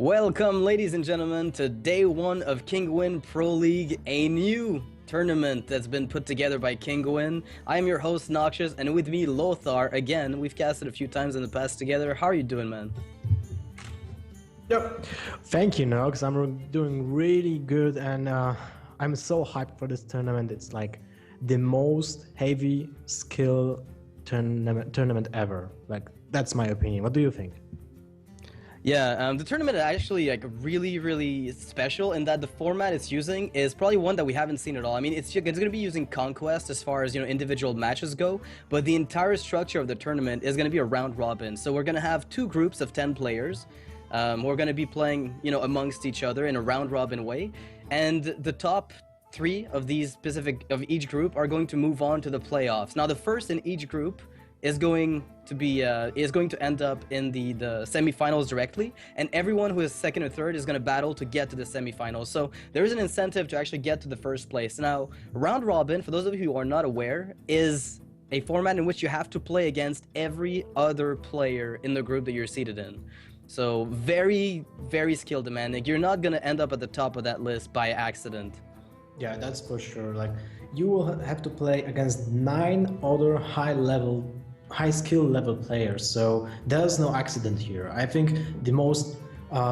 Welcome, ladies and gentlemen, to day one of Kinguin Pro League, a new tournament that's been put together by Kinguin. I'm your host, Noxious, and with me, Lothar. Again, we've casted a few times in the past together. How are you doing, man? Yep. Thank you, Nox. I'm doing really good, and I'm so hyped for this tournament. It's like the most heavy skill tournament ever. Like, that's my opinion. What do you think? Yeah, the tournament is actually really special in that the format it's using is probably one that we haven't seen at all. I mean, it's going to be using Conquest as far as, individual matches go, but the entire structure of the tournament is going to be a round robin. So we're going to have two groups of 10 players. We're going to be playing, amongst each other in a round robin way, and the top three of these each group are going to move on to the playoffs. Now, the first in each group is going to end up in the semifinals directly, and everyone who is second or third is going to battle to get to the semifinals. So there is an incentive to actually get to the first place. Now, round robin, for those of you who are not aware, is a format in which you have to play against every other player in the group that you're seated in. So very skill demanding. You're not going to end up at the top of that list by accident. Yeah, that's for sure. Like, you will have to play against 9 other high skill level players, so there's no accident here. I think the most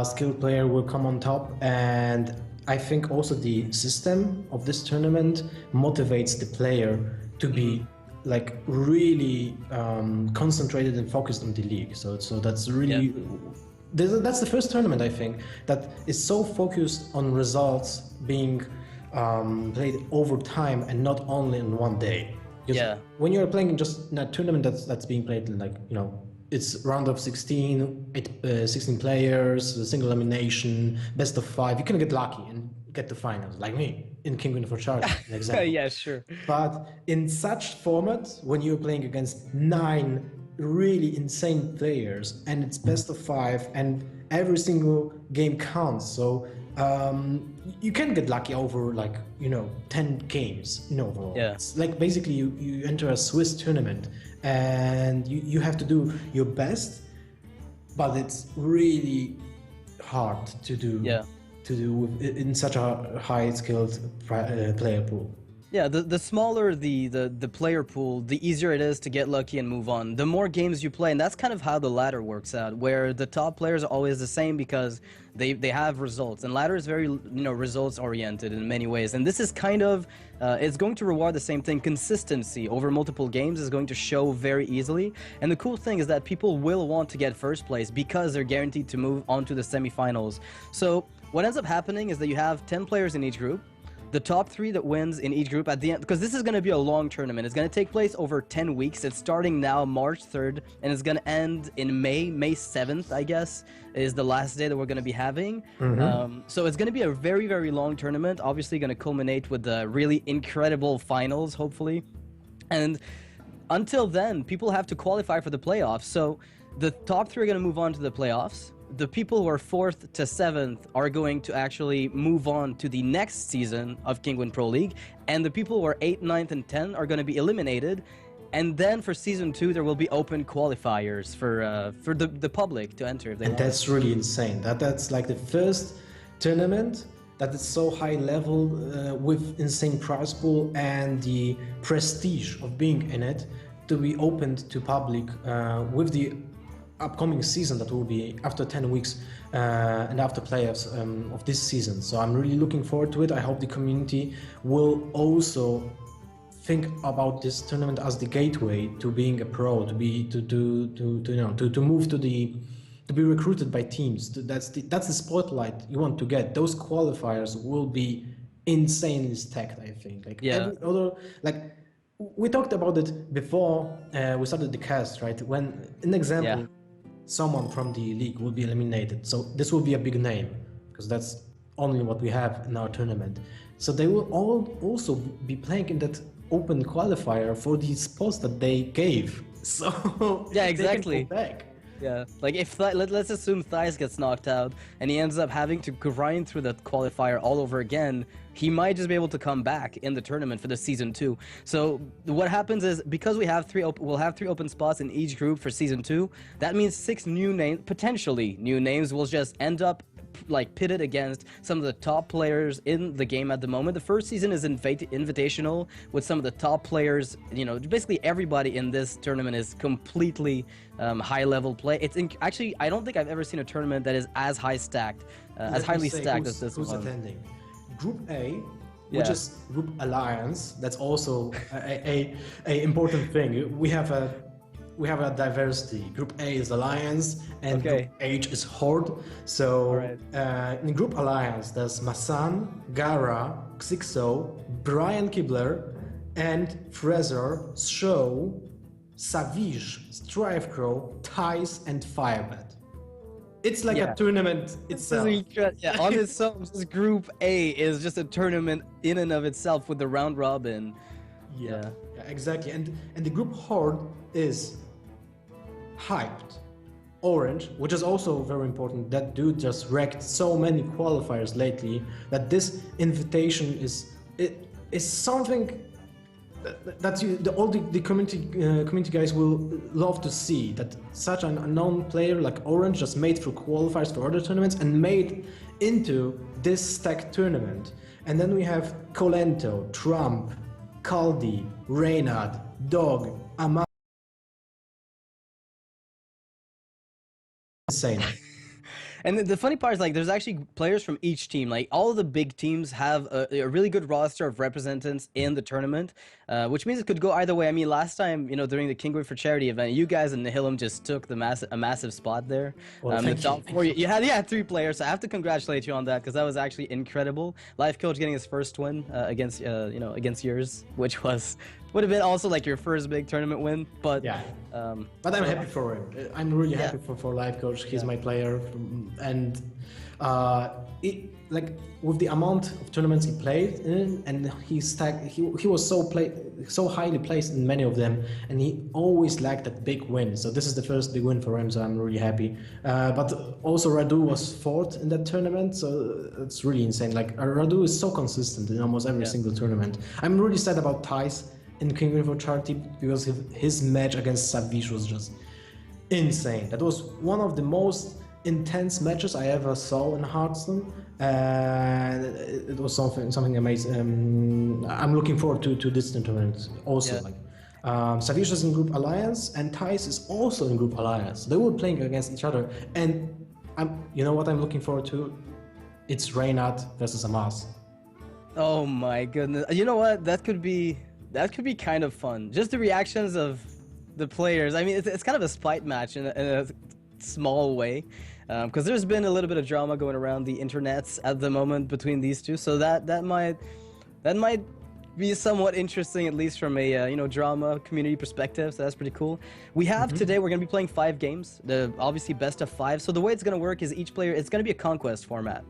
skilled player will come on top, and I think also the system of this tournament motivates the player to be like really concentrated and focused on the league. So that's really that's the first tournament, I think, that is so focused on results being played over time and not only in one day. Yeah. When you're playing just in a tournament that's being played in, it's round of 16, 16 players, a single elimination, best of 5. You can get lucky and get to finals, like me in Kinguin for Charge, an example. Yeah, sure. But in such format, when you're playing against 9 really insane players, and it's best of 5, and every single game counts, so you can get lucky over 10 games overall. Yeah. It's like basically you enter a Swiss tournament and you have to do your best, but it's really hard to do in such a high skilled player pool. Yeah, the smaller the player pool, the easier it is to get lucky and move on. The more games you play, and that's kind of how the ladder works out, where the top players are always the same because they have results, and ladder is very results oriented in many ways. And this is kind of it's going to reward the same thing. Consistency over multiple games is going to show very easily. And the cool thing is that people will want to get first place because they're guaranteed to move on to the semifinals. So what ends up happening is that you have 10 players in each group. The top 3 that wins in each group at the end, because this is going to be a long tournament. It's going to take place over 10 weeks. It's starting now, March 3rd, and it's going to end in May 7th, I guess, is the last day that we're going to be having. So it's going to be a very long tournament, obviously going to culminate with the really incredible finals, hopefully. And until then, people have to qualify for the playoffs. So the top 3 are going to move on to the playoffs. The people who are 4th to 7th are going to actually move on to the next season of Kinguin Pro League, and the people who are 8th, 9th, and 10th are going to be eliminated. And then for season 2, there will be open qualifiers for the public to enter if they want. That's really insane. That's like the first tournament that is so high level with insane prize pool and the prestige of being in it to be opened to public with the upcoming season that will be after 10 weeks and after playoffs of this season. So I'm really looking forward to it. I hope the community will also think about this tournament as the gateway to being a pro, to move to be recruited by teams. That's the spotlight you want to get. Those qualifiers will be insanely stacked, I think. Every other, we talked about it before we started the cast, right? When an example, someone from the league will be eliminated. So this will be a big name because that's only what we have in our tournament. So they will all also be playing in that open qualifier for the spots that they gave. So yeah, exactly. They can go back. Yeah, like if let's assume Thijs gets knocked out and he ends up having to grind through that qualifier all over again, he might just be able to come back in the tournament for the season 2. So what happens is, because we have we'll have 3 open spots in each group for season 2, that means 6 new names, potentially new names, will just end up like pitted against some of the top players in the game at the moment. The first season is invitational with some of the top players. You know, basically everybody in this tournament is completely high-level play. Actually, I don't think I've ever seen a tournament that is as high stacked, as highly stacked as this who's one. attending? Group A, which is Group Alliance. That's also a important thing. We have a diversity. Group A is Alliance, and Group H is Horde. So in Group Alliance, there's MaSsan, Gaara, Xixo, Brian Kibler, and Fraser, Show, Savage, Strivecrow, Tice, and Firebed. It's like a tournament itself. On its own, this Group A is just a tournament in and of itself with the round robin. Yeah, exactly. And the Group Horde is hyped. Orange, which is also very important. That dude just wrecked so many qualifiers lately that this invitation is something that all the community guys will love to see, that such an unknown player like Orange just made through qualifiers for other tournaments and made into this stacked tournament. And then we have Colento, Trump, Caldi, Reynard, Dog, Amar. Insane. And the funny part is, like, there's actually players from each team. Like, all of the big teams have a really good roster of representatives in the tournament, which means it could go either way. I mean, last time, you know, during the Kinguin for Charity event, you guys and Nihilum just took a massive spot there. Well, the top four, you had 3 players, so I have to congratulate you on that, because that was actually incredible. Life Coach getting his first win against yours, which would have been also like your first big tournament win, but but I'm happy for him. I'm really happy for Life Coach. He's my player, and like with the amount of tournaments he played in, and he was so highly placed in many of them, and he always lacked that big win. So this is the first big win for him, so I'm really happy. But also Radu was 4th in that tournament, so it's really insane. Like Radu is so consistent in almost every single tournament. I'm really sad about Tice in Kinguin for Charity, because his match against Savage was just insane. That was one of the most intense matches I ever saw in Hearthstone, and it was something amazing. I'm looking forward to this tournament also. Savage is in Group Alliance, and Tice is also in Group Alliance. They were playing against each other, and you know what I'm looking forward to? It's Reynard versus Amas. Oh my goodness! You know what? That could be kind of fun. Just the reactions of the players. I mean, it's kind of a spite match in a small way, because there's been a little bit of drama going around the internets at the moment between these two. So that might be somewhat interesting, at least from a drama community perspective. So that's pretty cool. We have today, we're gonna be playing 5 games. The obviously best of 5. So the way it's gonna work is each player, it's gonna be a conquest format.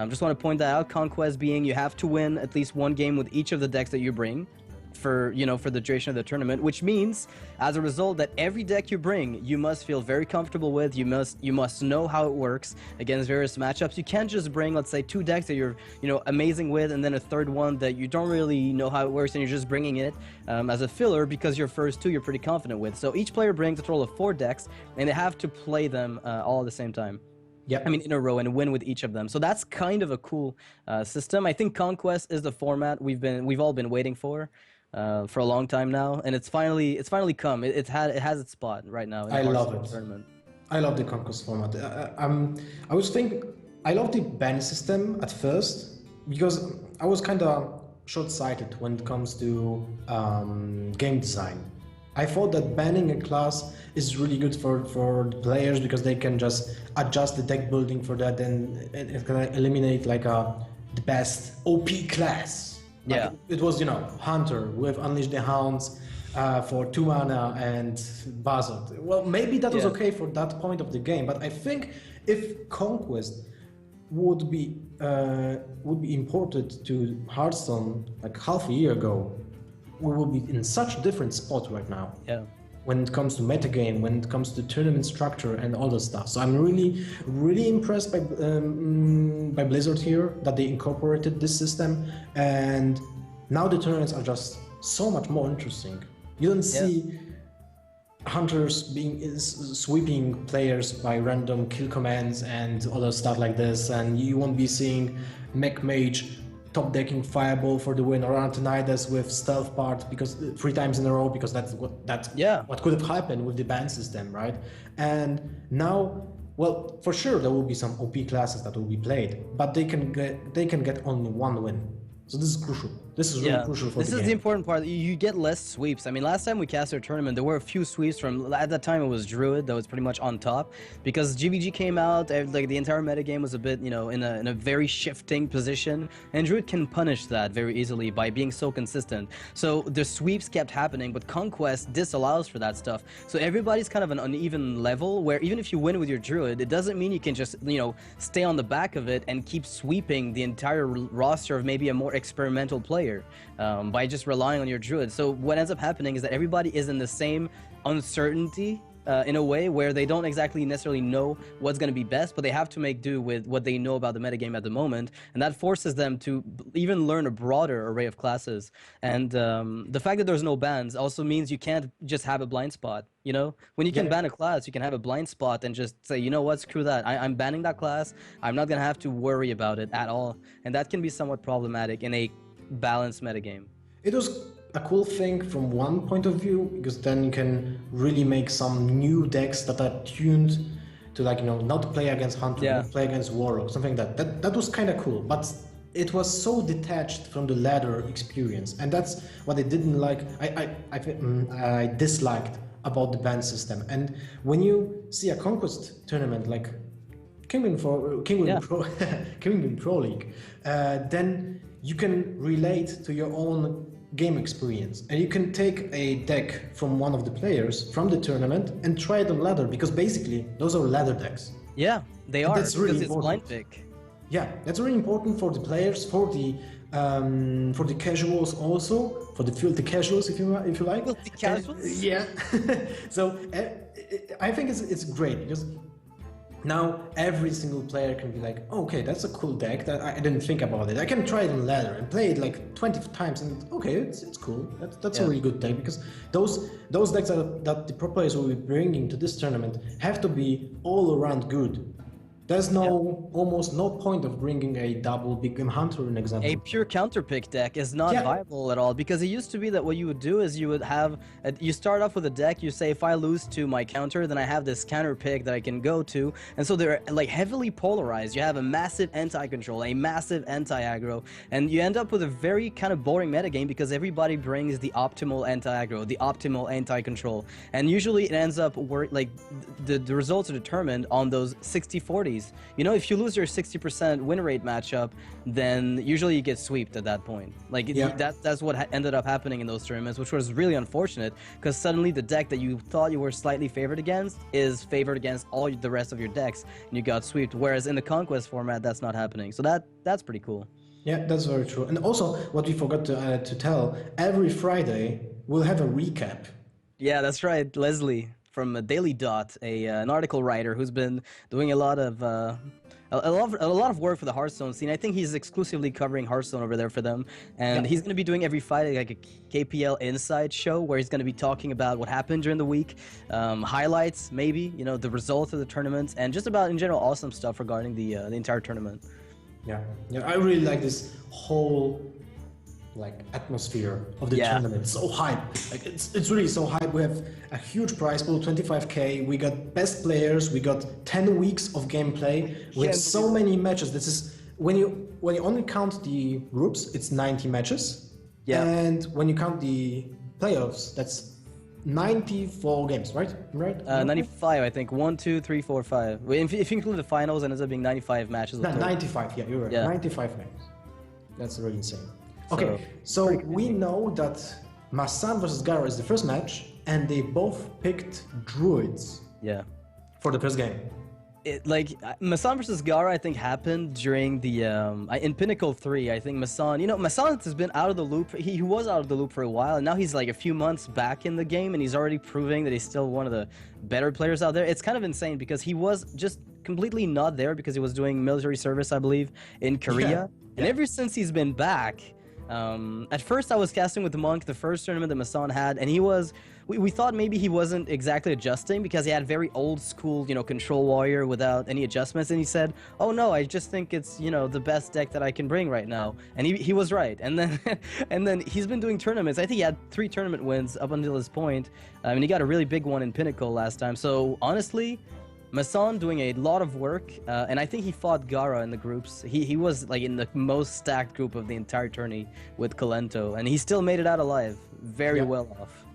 Just want to point that out. Conquest being you have to win at least 1 game with each of the decks that you bring for the duration of the tournament, which means as a result that every deck you bring you must feel very comfortable with. You must know how it works against various matchups. You can't just bring, let's say, 2 decks that you're amazing with, and then a third one that you don't really know how it works, and you're just bringing it as a filler because your first 2 you're pretty confident with. So each player brings a total of 4 decks, and they have to play them all at the same time. Yeah, I mean, in a row, and win with each of them. So that's kind of a cool system. I think Conquest is the format we've all been waiting for a long time now, and it's finally come. It has its spot right now in the love it. Tournament. I love the Conquest format. I love the ban system at first, because I was kind of short-sighted when it comes to game design. I thought that banning a class is really good for the players, because they can just adjust the deck building for that, and it can eliminate like the best OP class. Like it was, Hunter with Unleash the Hounds for 2 mana and Buzzard. Well, maybe that was okay for that point of the game, but I think if Conquest would be imported to Hearthstone like half a year ago, we will be in such a different spot right now. Yeah. When it comes to metagame, when it comes to tournament structure and all that stuff. So I'm really impressed by Blizzard here, that they incorporated this system, and now the tournaments are just so much more interesting. You don't see hunters being sweeping players by random kill commands and other stuff like this, and you won't be seeing mech mage top decking fireball for the win or Antonidas with stealth part because 3 times in a row, because that's what could have happened with the ban system, right? And now, well, for sure there will be some OP classes that will be played, but they can get only one win. So this is crucial. This is really crucial for the game. This is the important part. You get less sweeps. I mean, last time we cast our tournament, there were a few sweeps from, at that time it was Druid that was pretty much on top, because GVG came out, like the entire metagame was a bit, you know, in a very shifting position, and Druid can punish that very easily by being so consistent. So the sweeps kept happening, but Conquest disallows for that stuff. So everybody's kind of an uneven level, where even if you win with your Druid, it doesn't mean you can just, you know, stay on the back of it and keep sweeping the entire roster of maybe a more experimental player by just relying on your Druid. So what ends up happening is that everybody is in the same uncertainty in a way where they don't exactly necessarily know what's going to be best, but they have to make do with what they know about the metagame at the moment, and that forces them to even learn a broader array of classes. And the fact that there's no bans also means you can't just have a blind spot. You know, when you can ban a class, you can have a blind spot and just say, you know what, screw that. I'm banning that class. I'm not going to have to worry about it at all. And that can be somewhat problematic in a balanced metagame. It was a cool thing from one point of view, because then you can really make some new decks that are tuned to, like, you know, not play against Hunter, not play against Warlock, something like that. That was kind of cool, but it was so detached from the ladder experience, and that's what I didn't like. I disliked about the ban system. And when you see a Conquest tournament like Kinguin Pro League, then you can relate to your own game experience, and you can take a deck from one of the players from the tournament and try it on ladder, because basically those are ladder decks. Yeah, they are. That's really because important. It's blind pick. Yeah, that's really important for the players, for the casuals also, for the filthy casuals, if you like. Filthy casuals? Yeah. So I think it's great, because now every single player can be like, oh, okay, that's a cool deck that I didn't think about it. I can try it on ladder and play it like 20 times, and okay, it's cool. That's a really good deck, because those decks that the pro players will be bringing to this tournament have to be all around good. There's almost no point of bringing a double Big Game Hunter, an example. A pure counter pick deck is not viable at all, because it used to be that what you would do is you would have, you start off with a deck, you say, if I lose to my counter, then I have this counter pick that I can go to, and so they're like heavily polarized. You have a massive anti-control, a massive anti-aggro, and you end up with a very kind of boring metagame, because everybody brings the optimal anti-aggro, the optimal anti-control, and usually it ends up like the results are determined on those 60-40s. You know, if you lose your 60% win rate matchup, then usually you get sweeped at that point. Like that's what ended up happening in those tournaments, which was really unfortunate, because suddenly the deck that you thought you were slightly favored against is favored against all the rest of your decks, and you got sweeped. Whereas in the Conquest format, that's not happening. So that's pretty cool. Yeah, that's very true. And also, what we forgot to tell, every Friday we'll have a recap. Yeah, that's right, Leslie from Daily Dot, an article writer who's been doing a lot of work for the Hearthstone scene. I think he's exclusively covering Hearthstone over there for them, and he's going to be doing every Friday like a KPL Inside show, where he's going to be talking about what happened during the week, highlights, maybe, you know, the results of the tournaments, and just about in general awesome stuff regarding the entire tournament. Yeah, I really like this whole like atmosphere of the tournament. It's so hype. Like it's really so hype. We have a huge prize pool, 25k. We got best players. We got 10 weeks of gameplay. We have so many matches. This is when you only count the groups, it's 90 matches. Yeah. And when you count the playoffs, that's 94 games, right? 95, I think. 1, 2, 3, 4, 5. If you include the finals, it ends up being 95 matches. 95, yeah, you're right. 95 games. That's really insane. Okay, so we know that MaSsan versus Gaara is the first match, and they both picked Druids. Yeah. For the first game. MaSsan versus Gaara, I think, happened during the in Pinnacle 3. I think MaSsan has been out of the loop. He was out of the loop for a while, and now he's like a few months back in the game, and he's already proving that he's still one of the better players out there. It's kind of insane, because he was just completely not there because he was doing military service, I believe, in Korea. And ever since he's been back, At first, I was casting with the Monk, the first tournament that MaSsan had, and we thought maybe he wasn't exactly adjusting because he had very old school, control warrior without any adjustments, and he said, "Oh no, I just think it's, the best deck that I can bring right now," and he was right. And then and then he's been doing tournaments. I think he had 3 tournament wins up until this point, and he got a really big one in Pinnacle last time. So honestly, MaSsan doing a lot of work, and I think he fought Gaara in the groups. He was like in the most stacked group of the entire tourney with Kolento, and he still made it out alive, very well off.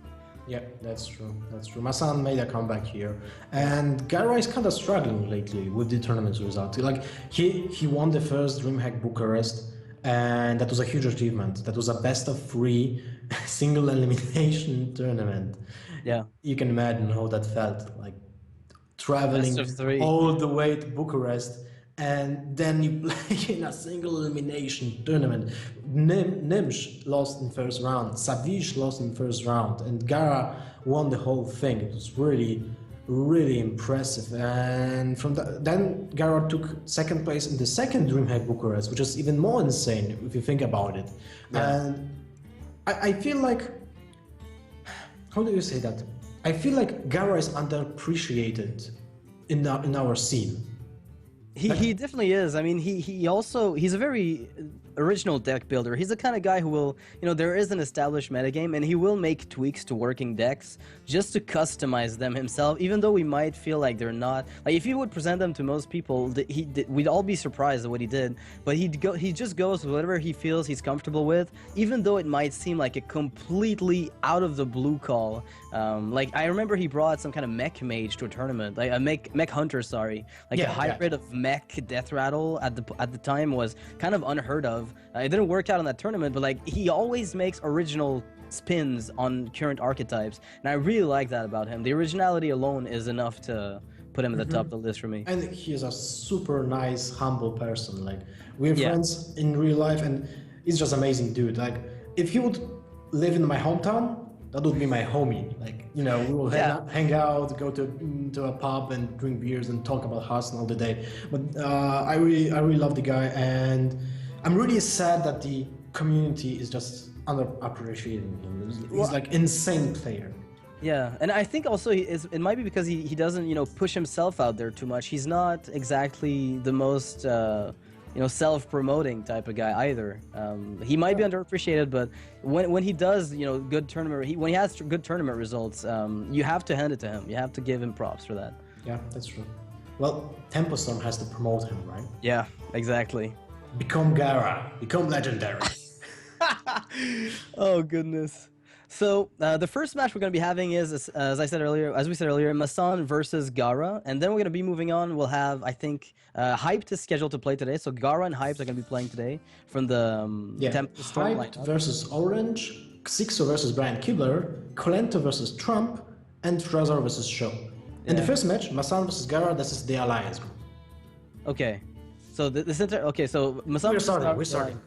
Yeah, that's true. That's true. MaSsan made a comeback here, and Gaara is kind of struggling lately with the tournament result. Like he won the first DreamHack Bucharest, and that was a huge achievement. That was a best of 3 single elimination tournament. Yeah, you can imagine how that felt. Like traveling all the way to Bucharest, and then you play in a single elimination tournament. Nimsh lost in first round, Savish lost in first round, and Gaara won the whole thing. It was really, really impressive. And from then Gaara took second place in the second DreamHack Bucharest, which is even more insane if you think about it. Yeah. And I feel like, how do you say that? I feel like Gaara is underappreciated in our scene. He definitely is. I mean, he's a very original deck builder. He's the kind of guy who will, there is an established metagame, and he will make tweaks to working decks just to customize them himself, even though we might feel like they're not. Like, if he would present them to most people, we'd all be surprised at what he did, but he just goes with whatever he feels he's comfortable with, even though it might seem like a completely out of the blue call. Like, I remember he brought some kind of mech mage to a tournament, like a mech hunter, sorry. Like a hybrid of mech death rattle at the time was kind of unheard of. It didn't work out in that tournament, but like he always makes original spins on current archetypes, and I really like that about him. The originality alone is enough to put him at the top of the list for me. And he is a super nice, humble person. Like, we're friends in real life, and he's just amazing dude. Like, if he would live in my hometown, that would be my homie. Like, we will hang out, go to a pub and drink beers and talk about Hearthstone all the day. But I really love the guy, and I'm really sad that the community is just underappreciating him. He's like insane player. Yeah, and I think also it might be because he doesn't push himself out there too much. He's not exactly the most self-promoting type of guy either. He might be underappreciated, but when he does good tournament, when he has good tournament results, you have to hand it to him. You have to give him props for that. Yeah, that's true. Well, Tempo Storm has to promote him, right? Yeah, exactly. Become Gaara. Become legendary. Oh goodness. So the first match we're going to be having is, as we said earlier, MaSsan versus Gaara, and then we're going to be moving on. We'll have, I think, Hyped is scheduled to play today, so Gaara and Hyped are going to be playing today from the Tempo Storm Hyped versus Orange, Xixo versus Brian Kibler, Kolento versus Trump, and Trezor versus Show. In the first match, MaSsan versus Gaara, this is the Alliance group. Okay, so so MaSsan. We're starting.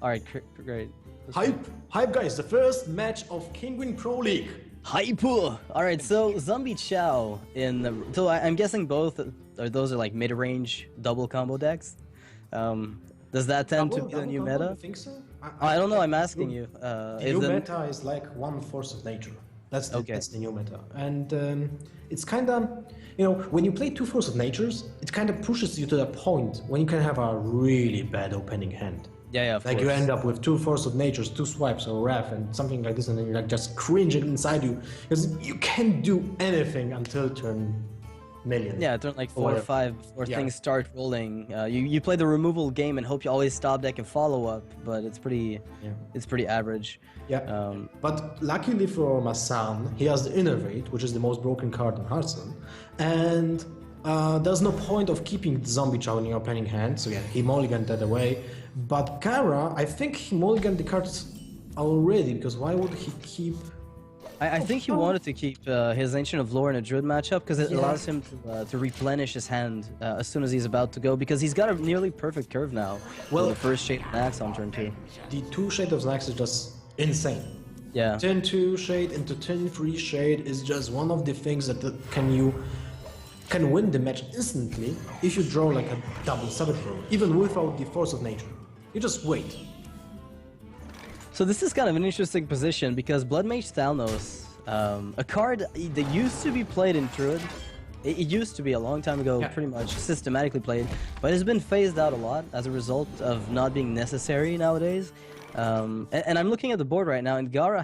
All right, great. Hype guys, the first match of Kinguin Pro League. Hype! Alright, so Zombie Chow so I'm guessing both those are like mid-range double combo decks. Does that tend to be the new meta? I think so. I don't know, I'm asking you. The new meta is like one force of nature. That's the new meta. And it's kind of, when you play 2 force of natures, it kind of pushes you to the point when you can have a really bad opening hand. Yeah, of course. Like you end up with 2 force of natures, 2 swipes or ref and something like this, and then you're like just cringing inside you because you can't do anything until turn million. Yeah, turn like 4 or 5 before things start rolling. You play the removal game and hope you always stop deck and follow up, but it's pretty average. Yeah. But luckily for MaSsan, he has the Innervate, which is the most broken card in Hearthstone, and there's no point of keeping the Zombie Chow in your opening hand, so he mulliganed that away. But Gaara, I think he mulliganed the cards already, because why would he keep... I think he wanted to keep his Ancient of Lore in a Druid matchup, because it allows him to replenish his hand as soon as he's about to go, because he's got a nearly perfect curve now. Well, the first Shade of Nax on turn 2. The 2 Shade of Nax is just insane. Yeah. Turn 2 Shade into turn 3 Shade is just one of the things that can win the match instantly if you draw like a double Sabbath Row, even without the Force of Nature. You just wait. So this is kind of an interesting position because Blood Mage Thalnos, a card that used to be played in Druid. It used to be a long time ago, pretty much systematically played, but it's been phased out a lot as a result of not being necessary nowadays. And I'm looking at the board right now, and Gaara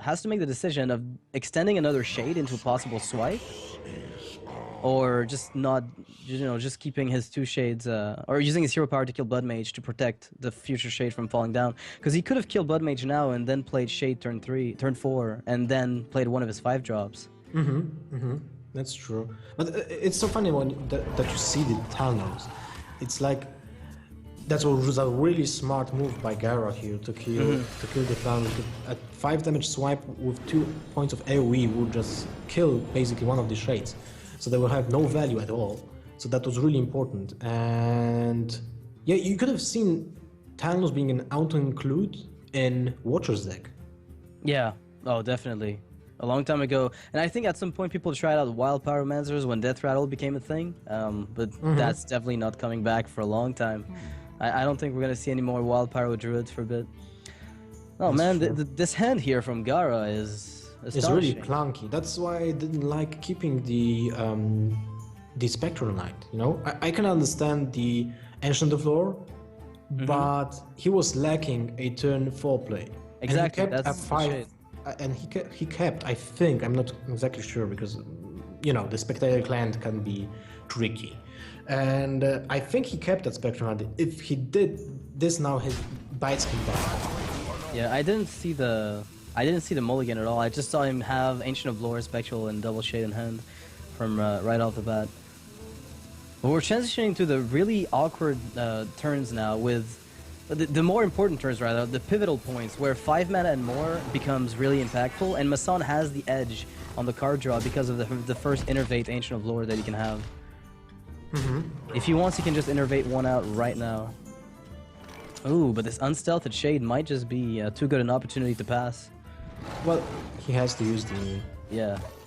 has to make the decision of extending another shade into a possible swipe, or just not, just keeping his 2 shades, or using his hero power to kill Blood Mage to protect the future shade from falling down. Because he could have killed Blood Mage now and then played shade turn 4, and then played one of his 5 drops. That's true. But it's so funny that you see the Thalnos. It's like that was a really smart move by Gaara here to kill the Thalnos. At 5 damage swipe with 2 points of AoE would just kill basically one of the shades. So they will have no value at all. So that was really important. And yeah, you could have seen Thalnos being an auto-include in Watcher's deck. Yeah, oh definitely. A long time ago, and I think at some point people tried out Wild Pyromancers when Death Rattle became a thing, but that's definitely not coming back for a long time. I don't think we're gonna see any more Wild Pyro Druids for a bit. Oh man, this hand here from Gaara is it's really clunky. That's why I didn't like keeping the Spectral Knight. I can understand the Ancient of Lore, but he was lacking a turn 4 play. Exactly, and he kept that's at 5. And he kept, I think, I'm not exactly sure because, the Spectator Clan can be tricky. And I think he kept that Spectrum. If he did this now, his bites came back. Yeah, I didn't see the mulligan at all. I just saw him have Ancient of Lore, Spectral, and Double Shade in hand from right off the bat. But we're transitioning to the really awkward turns now with the more important turns, rather, the pivotal points where 5 mana and more becomes really impactful, and MaSsan has the edge on the card draw because of the first Innervate Ancient of Lore that he can have. If he wants, he can just Innervate one out right now. Ooh, but this Unstealthed Shade might just be too good an opportunity to pass. Well, he has to use the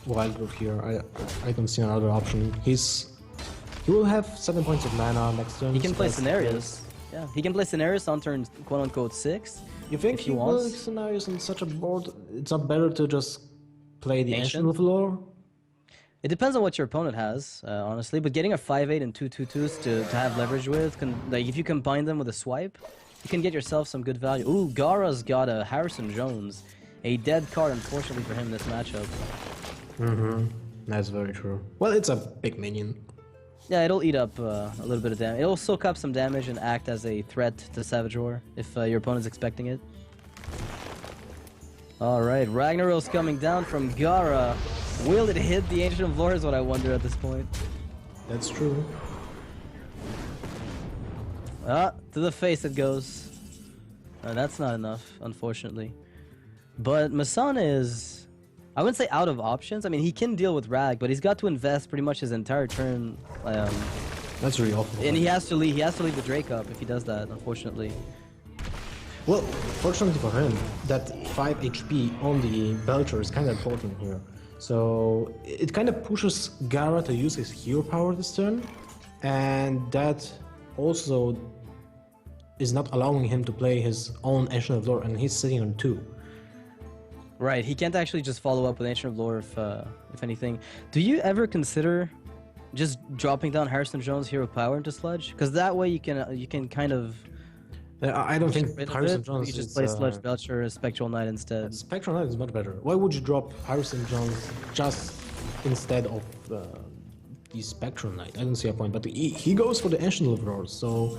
Wild Growth here. I don't see another option. He will have 7 points of mana next turn. He can play Scenarios. Yeah, he can play Scenarios on turn quote-unquote 6. You think he wants Scenarios on such a board? It's not better to just play the Ancient of Lore? It depends on what your opponent has, honestly. But getting a 5/8 and 2/2/2s to have leverage with, if you combine them with a swipe, you can get yourself some good value. Ooh, Gaara's got a Harrison Jones, a dead card, unfortunately for him in this matchup. That's very true. Well, it's a big minion. Yeah, it'll eat up a little bit of damage. It'll soak up some damage and act as a threat to Savage Roar if your opponent's expecting it. Alright, Ragnaros coming down from Gaara. Will it hit the Ancient of Lore is what I wonder at this point. That's true. To the face it goes. That's not enough, unfortunately. But MaSsan is, I wouldn't say out of options. I mean, he can deal with Rag, but he's got to invest pretty much his entire turn. That's really awful. And he has to leave the Drake up if he does that, unfortunately. Well, fortunately for him, that 5 HP on the Belcher is kind of important here. So it kind of pushes Gaara to use his hero power this turn, and that also is not allowing him to play his own Ancient of Lore, and he's sitting on 2. Right, he can't actually just follow up with Ancient of Lore if anything. Do you ever consider just dropping down Harrison Jones' hero power into Sludge? Because that way you can kind of... I don't think Harrison Jones you just play Sludge Belcher as Spectral Knight instead. Spectral Knight is much better. Why would you drop Harrison Jones just instead of the Spectral Knight? I don't see a point, but he goes for the Ancient of Lore, so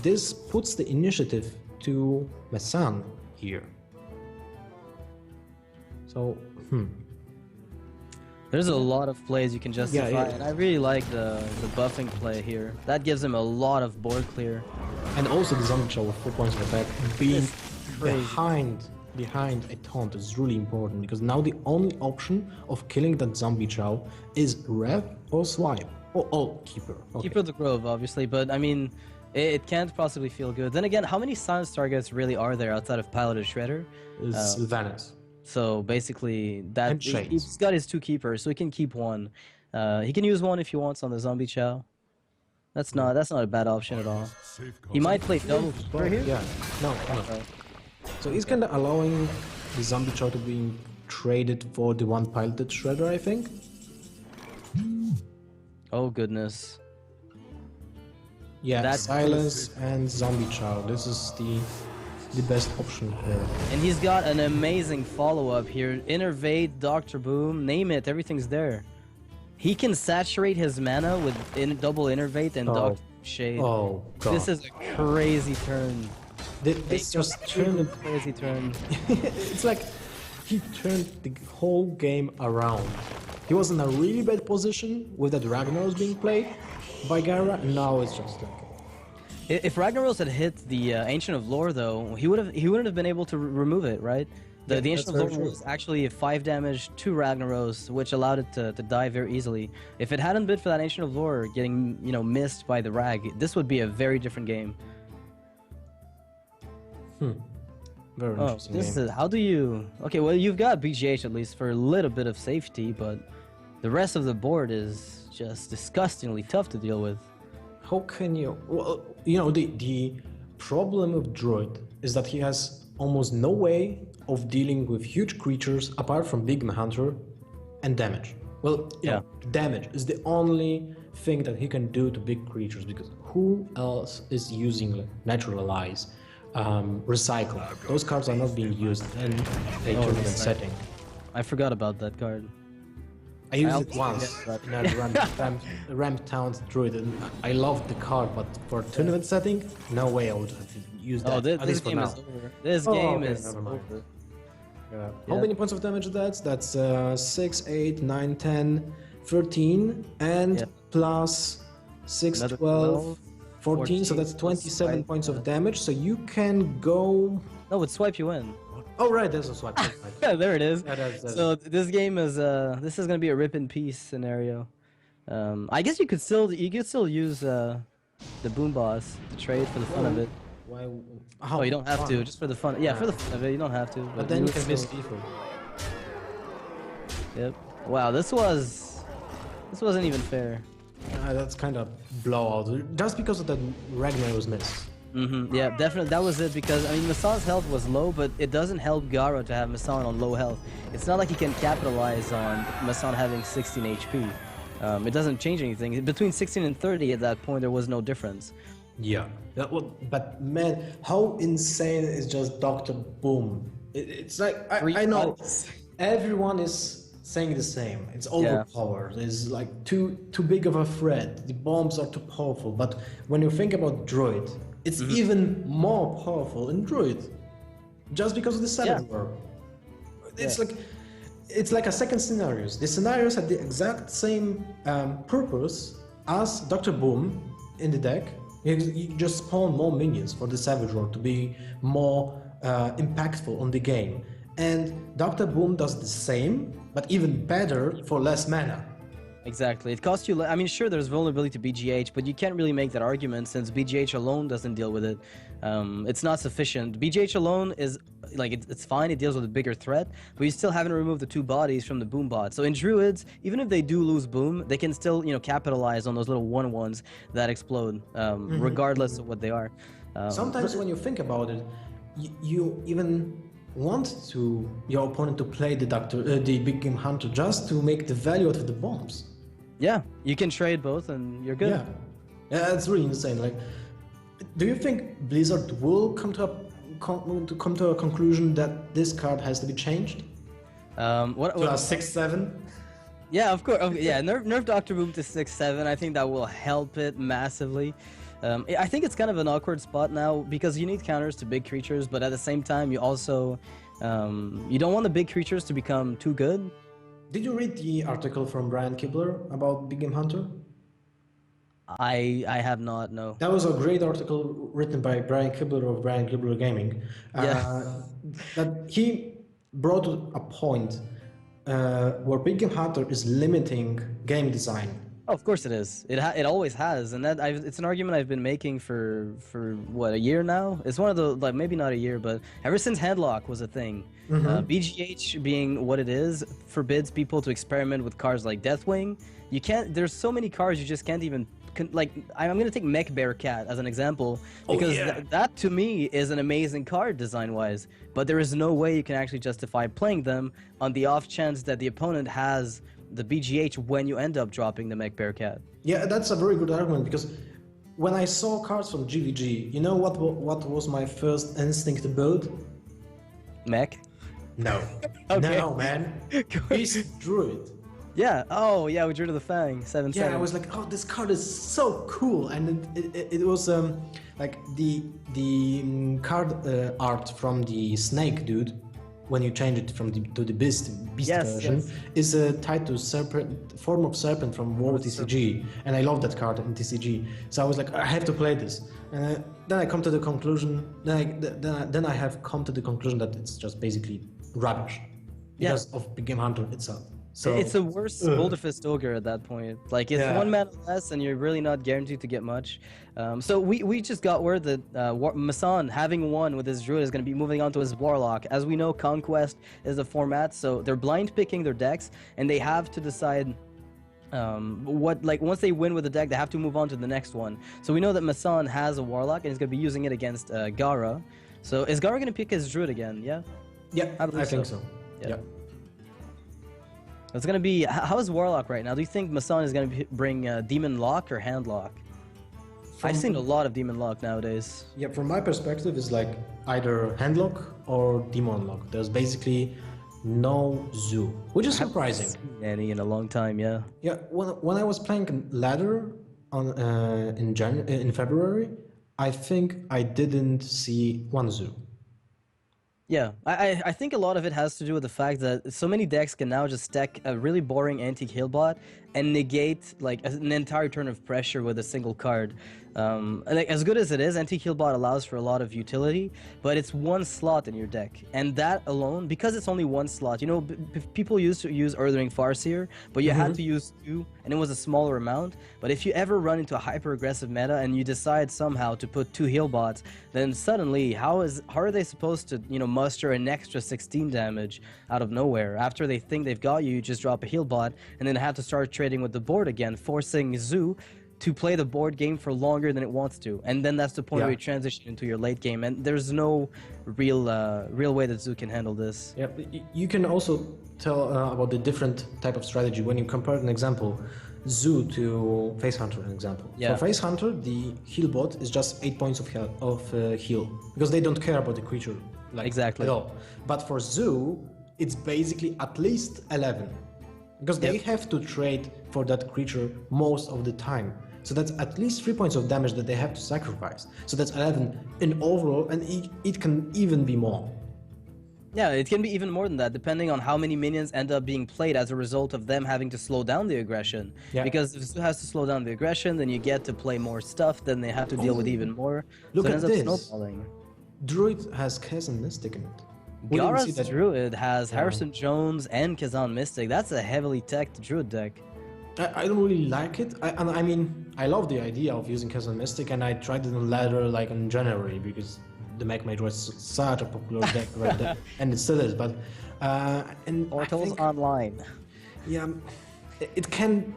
this puts the initiative to MaSsan here. So, There's a lot of plays you can justify, and I really like the buffing play here. That gives him a lot of board clear. And also the Zombie Chow with 4 points of attack being behind a taunt is really important, because now the only option of killing that Zombie Chow is Rev or Swipe. Or Keeper. Okay. Keeper the Grove, obviously, but I mean, it can't possibly feel good. Then again, how many silence targets really are there outside of Pilot or Shredder? It's Venice. So basically, that he's got his 2 keepers, so he can keep one. He can use one if he wants on the Zombie Chow. That's not a bad option at all. He might play double keeper here. Yeah, no. So he's kind of allowing the zombie chow to be traded for the one piloted shredder, I think. Oh goodness. Yeah, That's silence and zombie chow. This is the best option here. And he's got an amazing follow-up here. Innervate, Dr. Boom, name it, everything's there. He can saturate his mana with double Innervate and Dr. Shade. Oh god. This is a crazy turn. This just turned. Crazy turn. It's like he turned the whole game around. He was in a really bad position with that Ragnaros being played by Gaara, and now it's just like. If Ragnaros had hit the Ancient of Lore, though, he wouldn't have been able to remove it, right? The Ancient of Lore was actually a 5 damage to Ragnaros, which allowed it to die very easily. If it hadn't been for that Ancient of Lore getting, missed by the Rag, this would be a very different game. Very interesting game. How do you... Okay, well, you've got BGH at least for a little bit of safety, but the rest of the board is just disgustingly tough to deal with. How can you... Well, the problem of Druid is that he has almost no way of dealing with huge creatures apart from Big Hunter and damage. Well, damage is the only thing that he can do to big creatures, because who else is using like, Natural Allies, Recycle? Those cards are not being used in a tournament setting. I forgot about that card. I used it once in a Ramp Town Druid, and I loved the card, but for a tournament setting, no way I would have used that. This game is over. This game is over. Yeah. How many points of damage that's 6, 8, 9, 10, 13, and plus 6, 12, 14, so that's 27 points of damage, so you can go... No, it swipe you in. Oh right, there's a swipe. Yeah, there it is. That's so this game is this is gonna be a rip in peace scenario. I guess you could still use the boom boss to trade for the fun of it. Why? Oh, you don't have to, just for the fun. Yeah, for the fun of it, you don't have to. But then you can miss people. Yep. Wow, this wasn't even fair. That's kind of blowout, just because of that Ragnar was missed. Yeah, definitely. That was it, because, I mean, MaSsan's health was low, but it doesn't help Gaara to have MaSsan on low health. It's not like he can capitalize on MaSsan having 16 HP. It doesn't change anything. Between 16 and 30 at that point, there was no difference. Yeah. But man, how insane is just Dr. Boom? It's like, I know everyone is saying the same. It's overpowered. It's like too big of a threat. The bombs are too powerful. But when you think about Druid, it's even more powerful in Druid, just because of the setup work. It's like a second scenarios. The scenarios have the exact same purpose as Dr. Boom in the deck. You just spawn more minions for the Savage Roar to be more impactful on the game. And Dr. Boom does the same, but even better for less mana. Exactly. It costs you... I mean, sure, there's vulnerability to BGH, but you can't really make that argument since BGH alone doesn't deal with it. It's not sufficient. BGH alone is... Like, it's fine, it deals with a bigger threat, but you still haven't removed the 2 bodies from the boom bot. So in Druids, even if they do lose boom, they can still, capitalize on those little 1/1s that explode, regardless of what they are. Sometimes when you think about it, you even want your opponent to play the Big Game Hunter just to make the value out of the bombs. Yeah, you can trade both and you're good. Yeah, it's really insane. Like, do you think Blizzard will come to a conclusion that this card has to be changed? To a 6/7? Yeah, of course. Okay, yeah, nerf Dr. Boom to 6/7. I think that will help it massively. I think it's kind of an awkward spot now because you need counters to big creatures, but at the same time, you also you don't want the big creatures to become too good. Did you read the article from Brian Kibler about Big Game Hunter? I have not, no. That was a great article written by Brian Kibler of Brian Kibler Gaming. That he brought a point where Big Game Hunter is limiting game design. Oh, of course it is. It always has, and it's an argument I've been making for what, a year now. It's one of the, like, maybe not a year, but ever since Handlock was a thing. BGH being what it is forbids people to experiment with cards like Deathwing. You can't. There's so many cards you just can't even like I'm gonna take Mech Bear Cat as an example because that to me is an amazing card design-wise. But there is no way you can actually justify playing them on the off chance that the opponent has the BGH when you end up dropping the Mech Bear Cat. Yeah, that's a very good argument because when I saw cards from GVG, you know what was my first instinct to build? Mech? No. Okay. No, man. Beast Druid. Yeah. Oh, yeah. We drew to the Fang 7/7. Yeah, I was like, oh, this card is so cool, and it was like the card art from the snake dude. When you change it from to the beast version, is tied to serpent, form of serpent from World TCG, and I love that card in TCG. So I was like, I have to play this. And then I come to the conclusion. Then I have come to the conclusion that it's just basically rubbish because of Big Game Hunter itself. So it's a worse Boulderfist Ogre at that point. Like, it's 1 mana less, and you're really not guaranteed to get much. So we just got word that MaSsan, having won with his Druid, is going to be moving on to his Warlock. As we know, Conquest is the format, so they're blind picking their decks, and they have to decide once they win with the deck, they have to move on to the next one. So we know that MaSsan has a Warlock, and he's going to be using it against Gaara. So is Gaara going to pick his Druid again? Yeah? Yeah, I think so. Yeah. It's gonna be. How is Warlock right now? Do you think MaSsan is gonna bring Demon Lock or Hand Lock? I've seen a lot of Demon Lock nowadays. Yeah, from my perspective, it's like either Hand Lock or Demon Lock. There's basically no Zoo, which is surprising. I haven't seen any in a long time. Yeah. Yeah, when I was playing Ladder on in February, I think I didn't see one Zoo. Yeah, I think a lot of it has to do with the fact that so many decks can now just stack a really boring Antique Healbot and negate like an entire turn of pressure with a single card. Like, as good as it is, Antique Healbot allows for a lot of utility, but it's one slot in your deck, and that alone, because it's only one slot, you know, people used to use Earthring Farseer, but you had to use 2, and it was a smaller amount. But if you ever run into a hyper-aggressive meta and you decide somehow to put 2 Healbots, then suddenly, how are they supposed to, you know, muster an extra 16 damage out of nowhere? After they think they've got you, you just drop a Healbot, and then have to start trading with the board again, forcing Zoo to play the board game for longer than it wants to, and then that's the point where you transition into your late game, and there's no real way that Zoo can handle this. Yeah, you can also tell about the different type of strategy when you compare an example, Zoo to Face Hunter, an example. Yeah. For Face Hunter, the heal bot is just 8 points of heal because they don't care about the creature at all. But for Zoo, it's basically at least 11 because they have to trade for that creature most of the time. So that's at least 3 points of damage that they have to sacrifice. So that's 11 in overall, and it can even be more. Yeah, it can be even more than that, depending on how many minions end up being played as a result of them having to slow down the aggression. Yeah. Because if Zoo has to slow down the aggression, then you get to play more stuff, then they have to deal with even more. Look so it at ends this. up snowballing. Druid has Kazan Mystic in it. Gaara's Druid has Harrison Jones and Kazan Mystic. That's a heavily teched Druid deck. I don't really like it. I mean, I love the idea of using Kazan Mystic, and I tried it on Ladder like in January because the Mech Mage was such a popular deck right there, and it still is. But and Oracle's online. Yeah, it can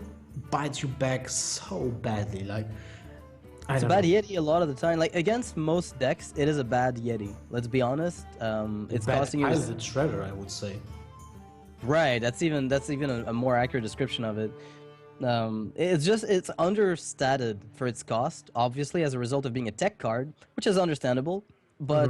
bite you back so badly. Like it's a bad Yeti a lot of the time. Like against most decks, it is a bad Yeti. Let's be honest. It's costing you. Pilot Shredder, I would say. Right. That's even a more accurate description of it. It's understated for its cost, obviously as a result of being a tech card, which is understandable. But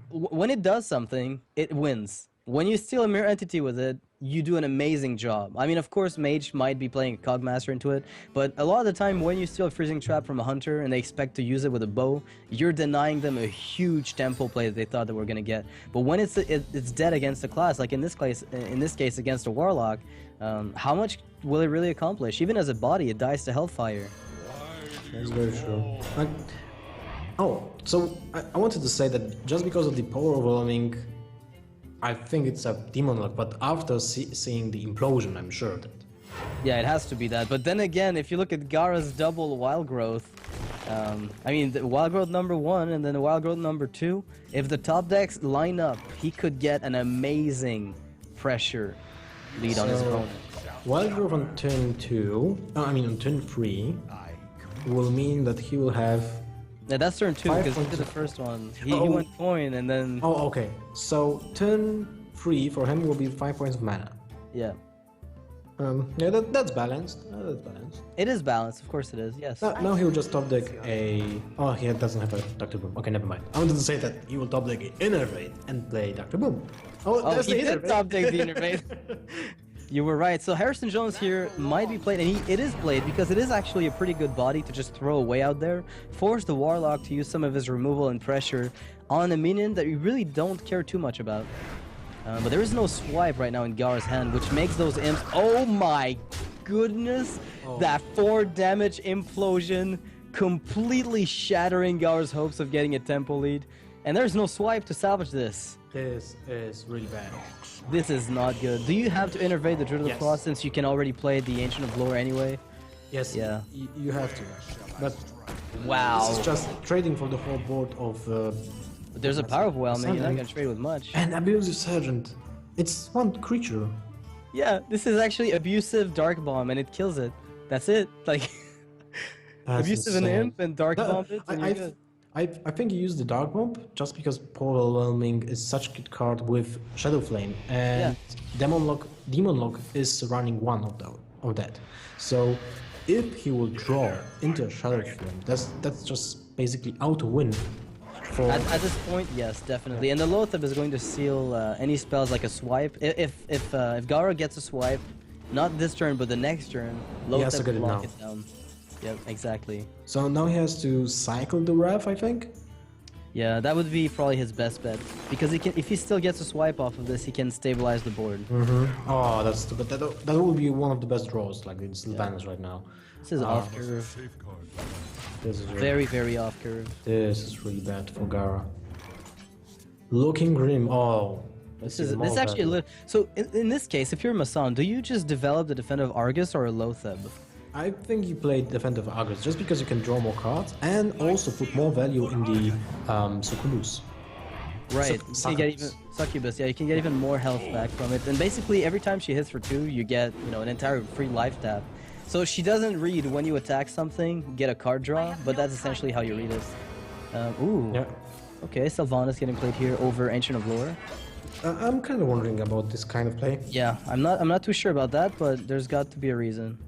when it does something, it wins. When you steal a mirror entity with it, you do an amazing job. I mean, of course, Mage might be playing a Cogmaster into it, but a lot of the time when you steal a Freezing Trap from a Hunter and they expect to use it with a bow, you're denying them a huge tempo play that they thought they were going to get. But when it's dead against a class, like in this case against a Warlock, how much will it really accomplish? Even as a body, it dies to Hellfire. That's very true. So I wanted to say that just because of the power overwhelming, I think it's a Demon Lock, but after seeing the implosion, I'm sure that... Yeah, it has to be that. But then again, if you look at Gaara's double Wild Growth, I mean, the Wild Growth #1 and then the Wild Growth #2, if the top decks line up, he could get an amazing pressure lead on his opponent. Wild Growth on turn 2, on turn 3, will mean that he will have... Yeah, that's turn 2 5 because he points did the of- first one. He Oh. went coin and then Oh, okay. So turn 3 for him will be 5 points of mana. yeah. Yeah, that's balanced. That's balanced. It is balanced, of course it is. Yes. Now he will just top deck a... Oh, he doesn't have a Dr. Boom. Okay, never mind. I wanted to say that he will top deck an Innervate and play Dr. Boom. Oh, that's he the did Innervate. top deck the Innervate. You were right. So Harrison Jones here might be played, and it is played because it is actually a pretty good body to just throw away out there. Force the Warlock to use some of his removal and pressure on a minion that you really don't care too much about. But there is no swipe right now in Gaara's hand, which makes those imps... Oh my goodness! Oh. That 4 damage implosion completely shattering Gaara's hopes of getting a tempo lead. And there's no swipe to salvage this. This is really bad. This is not good. Do you have to innervate the Druid of the Yes. Frost since you can already play the Ancient of Lore anyway? Yes, Yeah. you have to. But Wow. this is just trading for the whole board of... But there's a power overwhelming, you're not Something. gonna trade with much. And Abusive Sergeant. It's one creature. Yeah, this is actually abusive Dark Bomb and it kills it. That's it. Like, That's abusive and insane. imp and Dark No, Bomb it and you're good. I think you use the Dark Bomb just because Polar Overwhelming is such a good card with Shadow Flame, and Demon Lock is running one of that. So if he will draw into a Shadow Flame, that's just basically out a win. For At this point, yes, definitely. And the Loatheb is going to seal any spells like a swipe. If Gaara gets a swipe, not this turn but the next turn, He has to Loatheb get will it lock now. it down. Yep, exactly. So now he has to cycle the Wrath, I think. Yeah, that would be probably his best bet because if he still gets a swipe off of this, he can stabilize the board. Oh, that's stupid. That will be one of the best draws, like in Sylvanas right now. This is off curve. This is Very, very off curve. This is really bad for Gaara. Looking grim. Oh, This is actually a little. So in this case, if you're MaSsan, do you just develop the Defensive Argus or a Loatheb? I think you played Defensive Argus just because you can draw more cards and also put more value in the Succubus. Right. You can get even Succubus. Yeah, you can get even more health back from it. And basically, every time she hits for 2, you get an entire free life tap. So she doesn't read when you attack something, get a card draw, but that's essentially how you read it. Ooh. Yeah. Okay, Sylvanas getting played here over Ancient of Lore. I'm kind of wondering about this kind of play. Yeah, I'm not too sure about that, but there's got to be a reason.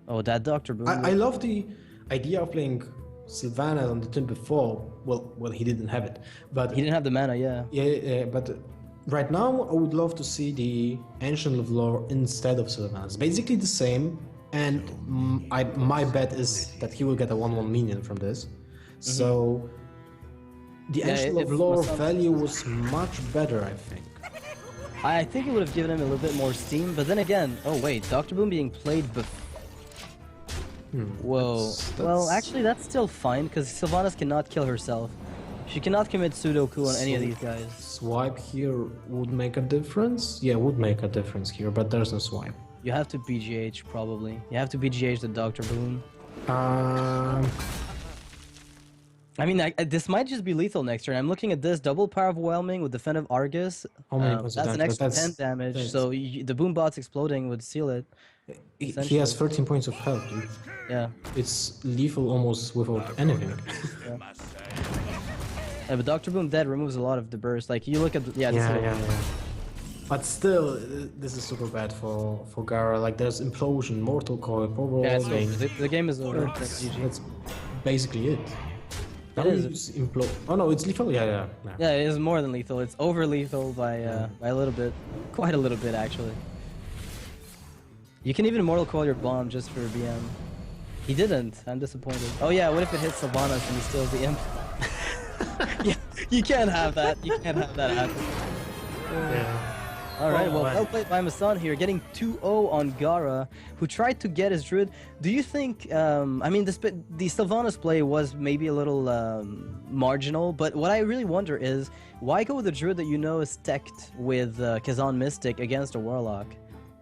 Oh, that Dr. Boom. I love the idea of playing Sylvanas on the turn before. Well, he didn't have it, but He didn't have the mana, yeah. yeah, but right now I would love to see the Ancient of Lore instead of Sylvanas. Basically the same, and my bet is that he will get a 1/1 minion from this. So the Ancient if of Lore MaSsan- value was much better, I think. I think it would have given him a little bit more steam, but then again, oh wait, Dr. Boom being played before. Whoa. Well, actually, that's still fine because Sylvanas cannot kill herself. She cannot commit Sudoku on any of these guys. Swipe here would make a difference. Yeah, would make a difference here, but there's no swipe. You have to BGH probably. You have to BGH the Dr. Boom. I mean, this might just be lethal next turn. I'm looking at this double power overwhelming with Defensive Argus. How many points of that's an damage? extra That's- 10 damage. that's- So the boom bots exploding would seal it. He has 13 points of health, dude. Yeah. It's lethal almost without anything. Yeah, but Dr. Boom dead removes a lot of the burst. Like you look at this is But still, this is super bad for Gaara. Like there's implosion, mortal coil, power yeah, it's overwhelming. over. The game is over. That's, GG. that's basically it. Now is. we use implode. Oh no, it's lethal. Yeah. Yeah, it is more than lethal. It's over lethal by a little bit, quite a little bit actually. You can even mortal coil your bomb just for BM. He didn't. I'm disappointed. Oh yeah, what if it hits Sylvanas and he steals the imp? Yeah, you can't have that. You can't have that happen. Yeah. All right, Oh, well played by MaSsan here, getting 2-0 on Gaara, who tried to get his Druid. Do you think, I mean, the Sylvanas play was maybe a little marginal, but what I really wonder is, why go with a Druid that you know is teched with Kazan Mystic against a Warlock?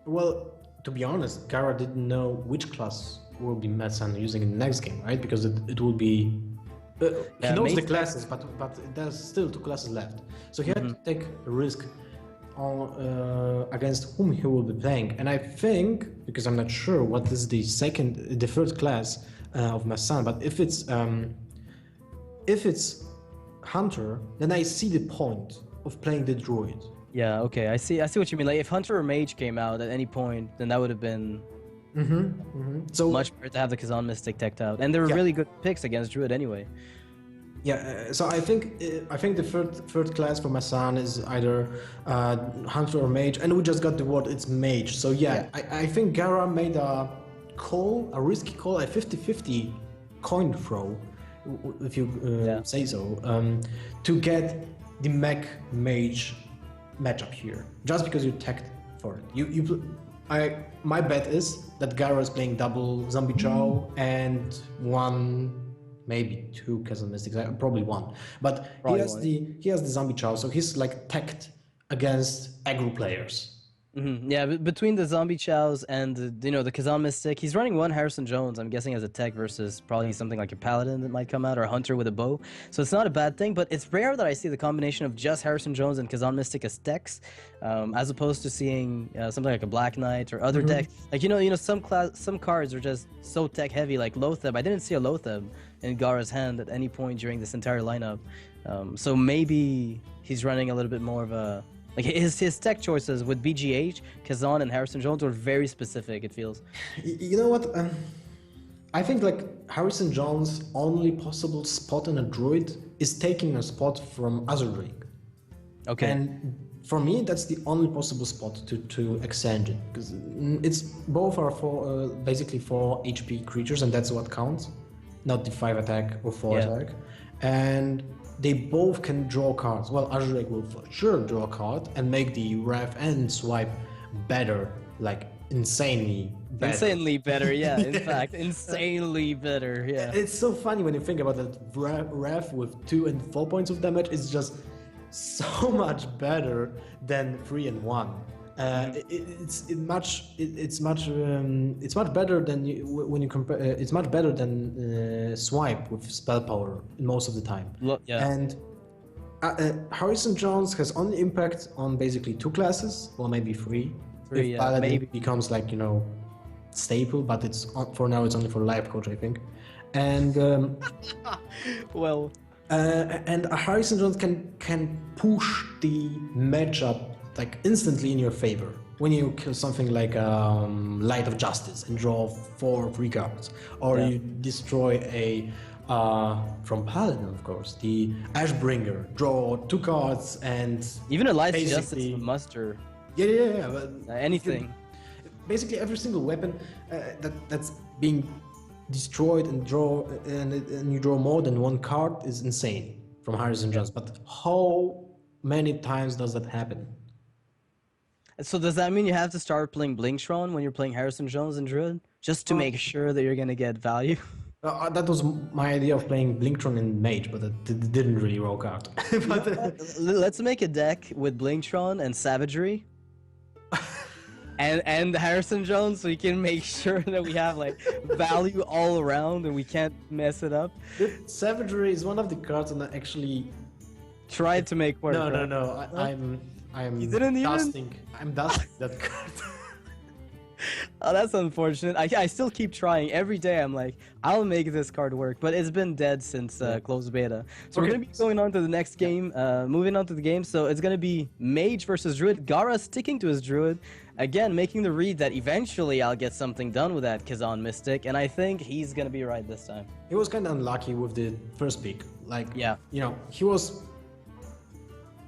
Well, to be honest, Gaara didn't know which class will be MaSsan using in the next game, right? Because it will be... he knows the classes, but there's still 2 classes left. So he had to take a risk against whom he will be playing. And I think, because I'm not sure what is the third class of MaSsan, but if it's Hunter, then I see the point of playing the Druid. Yeah, okay, I see what you mean. Like, if Hunter or Mage came out at any point, then that would have been So much better to have the Kazan Mystic teched out. And they were really good picks against Druid anyway. Yeah, so I think the third class for MaSsan is either Hunter or Mage, and we just got the word it's Mage. So I think Gaara made a risky call, a 50-50 coin throw, if you say so, to get the mech Mage matchup here, just because you teched for it. My bet is that Gaara is playing double Zombie Chow and one. Maybe two Kazan Mystics, probably one. But he has the Zombie Chow, so he's like teched against aggro players. Yeah, between the Zombie Chows and the Kazan Mystic, he's running one Harrison Jones, I'm guessing, as a tech versus probably something like a Paladin that might come out, or a Hunter with a bow. So it's not a bad thing, but it's rare that I see the combination of just Harrison Jones and Kazan Mystic as techs, as opposed to seeing something like a Black Knight or other decks. Like some cards are just so tech heavy, like Lotheb. I didn't see a Lotheb in Gaara's hand at any point during this entire lineup. So maybe he's running a little bit more of a... Like his tech choices with BGH, Kazan, and Harrison Jones were very specific, it feels. You know what? I think like Harrison Jones' only possible spot in a Druid is taking a spot from Azure. Okay. And for me, that's the only possible spot to exchange it, because it's both are for basically 4 HP creatures, and that's what counts, not the 5 attack or 4 attack. And they both can draw cards. Well, Azure will for sure draw a card and make the ref and swipe better, like insanely better. Insanely better, yeah. In fact, insanely better, yeah. It's so funny when you think about that. Ref with 2 and 4 points of damage is just so much better than 3 and 1. It's much better than when you compare. It's much better than swipe with spell power most of the time. And Harrison Jones has only impact on basically 2 classes, or maybe 3. If Paladin becomes like staple, but it's for now it's only for life coach, I think. And and Harrison Jones can push the matchup like instantly in your favor when you kill something like Light of Justice and draw 4 or 3 cards, or you destroy a from Paladin, of course, the Ashbringer, draw 2 cards, and even a Light of Justice with muster. But anything. Basically, every single weapon that's being destroyed and you draw more than 1 card is insane from Harrison Jones. But how many times does that happen? So does that mean you have to start playing Blinkstron when you're playing Harrison Jones and Druid, just to make sure that you're gonna get value? That was my idea of playing Blinkstron in Mage, but it didn't really work out. Let's make a deck with Blinkstron and Savagery. And Harrison Jones, so you can make sure that we have like value all around and we can't mess it up. Savagery is one of the cards that I actually tried to make work. No. I'm dusting that card. Oh, that's unfortunate. I still keep trying. Every day I'm like, I'll make this card work, but it's been dead since closed beta. So we're going to be going on to the next game, moving on to the game. So it's going to be Mage versus Druid. Gaara sticking to his Druid. Again, making the read that eventually I'll get something done with that Kazan Mystic, and I think he's going to be right this time. He was kind of unlucky with the first pick. He was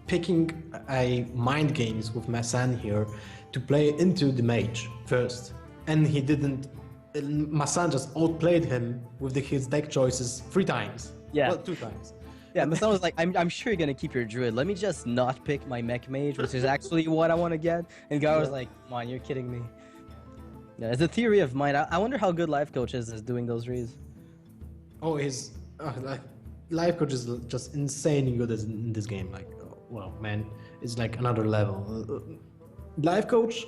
picking a mind games with MaSsan here to play into the Mage first, and he didn't. MaSsan just outplayed him with his deck choices 3 times. Well, 2 times. Yeah, MaSsan was like, I'm sure you're gonna keep your Druid. Let me just not pick my Mech Mage, which is actually what I want to get. And Gaara was like, come on, you're kidding me. Yeah, it's a theory of mine. I wonder how good Life Coach is doing those reads. Oh, his Life Coach is just insanely good in this game. Like, well, man, it's like another level. Life Coach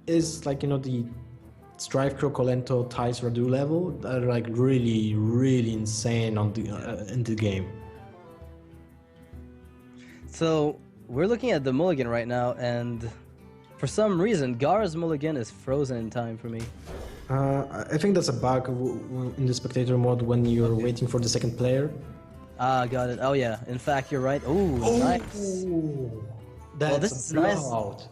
is like, the Strive Crocolento Thais Radu level. They're like really, really insane on the in the game. So we're looking at the mulligan right now, and for some reason, Gaara's mulligan is frozen in time for me. I think that's a bug in the spectator mode when you're waiting for the second player. Ah, got it. Oh yeah, in fact, you're right. Ooh, nice. That's this is nice. blowout.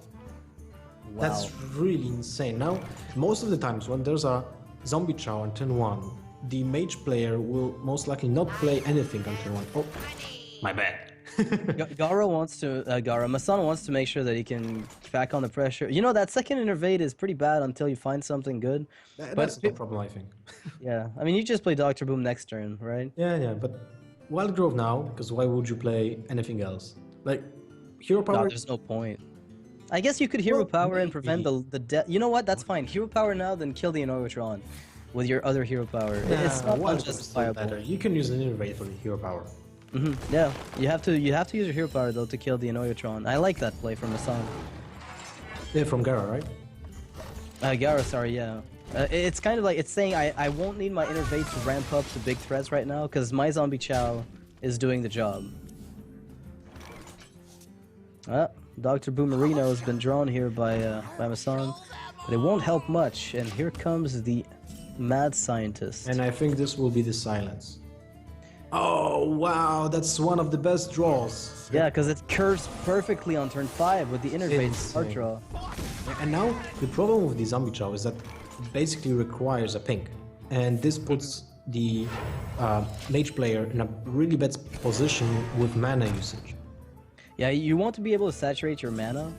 Wow. That's really insane. Now, most of the times when there's a zombie chow on turn 1, the mage player will most likely not play anything on turn 1. Oh, my bad. Gaara MaSsan wants to make sure that he can back on the pressure. You know, that second innervate is pretty bad until you find something good. That's no problem, I think. Yeah, I mean, you just play Dr. Boom next turn, right? Yeah, but Wild Grove now, because why would you play anything else? Like, hero power? No, there's no point. I guess you could hero power and prevent the death. You know what? That's fine. Hero power now, then kill the Annoyatron with your other hero power. It's not unjustifiable. You can use an innervate for the hero power. Yeah, you have to use your hero power though to kill the Annoyatron. I like that play from MaSsan. Yeah, from Gaara, right? Gaara, sorry, yeah. It's kind of like it's saying I won't need my innervate to ramp up to big threats right now because my zombie chow is doing the job. Dr. Boomerino has been drawn here by MaSsan, but it won't help much. And here comes the mad scientist. And I think this will be the silence. Oh wow, that's one of the best draws. Yeah, because it curves perfectly on turn 5 with the innervate start draw. And now the problem with the zombie chow is that it basically requires a ping, and this puts the mage player in a really bad position with mana usage. Yeah, you want to be able to saturate your mana,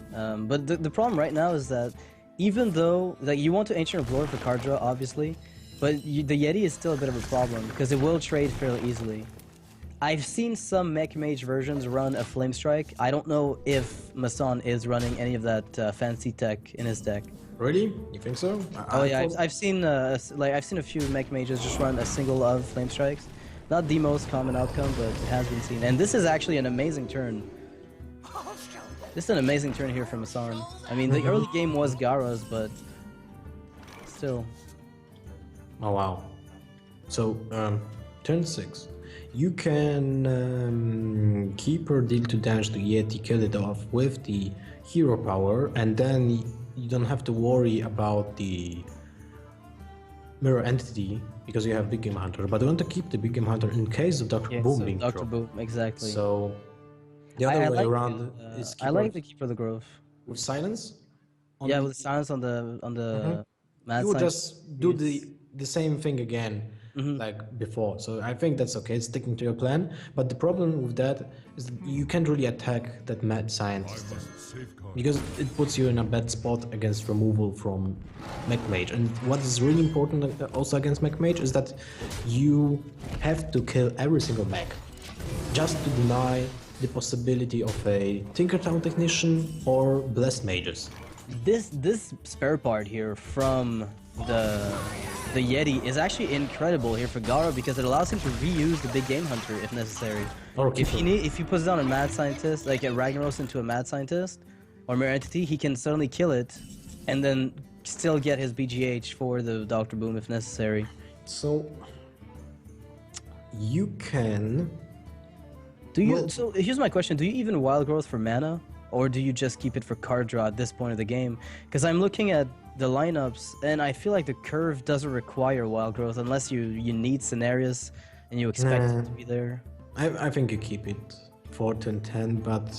but the problem right now is that even though you want to Ancient of Glory for card draw, obviously, but the Yeti is still a bit of a problem because it will trade fairly easily. I've seen some Mech Mage versions run a Flame Strike. I don't know if MaSsan is running any of that fancy tech in his deck. Really? You think so? I've seen a few Mech Mages just run a single of Flame Strikes. Not the most common outcome, but it has been seen. And this is actually an amazing turn. This is an amazing turn here from MaSsan. I mean, the early game was Gaara's, but still. Oh wow. So, turn 6. You can keep or deal to damage to Yeti, kill it off with the hero power, and then you don't have to worry about the mirror entity because you have Big Game Hunter. But you want to keep the Big Game Hunter in case of Dr. Boom being Dr. Boom, exactly. So the other way around is I like the Keeper of the Grove. With silence? Yeah, with silence on the mad you would side. just do the same thing again like before. So I think that's okay, sticking to your plan. But the problem with that is that you can't really attack that mad scientist because it puts you in a bad spot against removal from Mech Mage. And what is really important also against Mech Mage is that you have to kill every single mech just to deny the possibility of a Tinkertown Technician or Blessed Mages. This spare part here from the Yeti is actually incredible here for Gaara because it allows him to reuse the Big Game Hunter if necessary. Or if he puts down a Mad Scientist, like a Ragnaros into a Mad Scientist or Mirror Entity, he can suddenly kill it and then still get his BGH for the Dr. Boom if necessary. So you can. So here's my question: do you even Wild Growth for mana, or do you just keep it for card draw at this point of the game? Because I'm looking at the lineups, and I feel like the curve doesn't require Wild Growth unless you need scenarios and you expect it to be there. I think you keep it for turn 10, but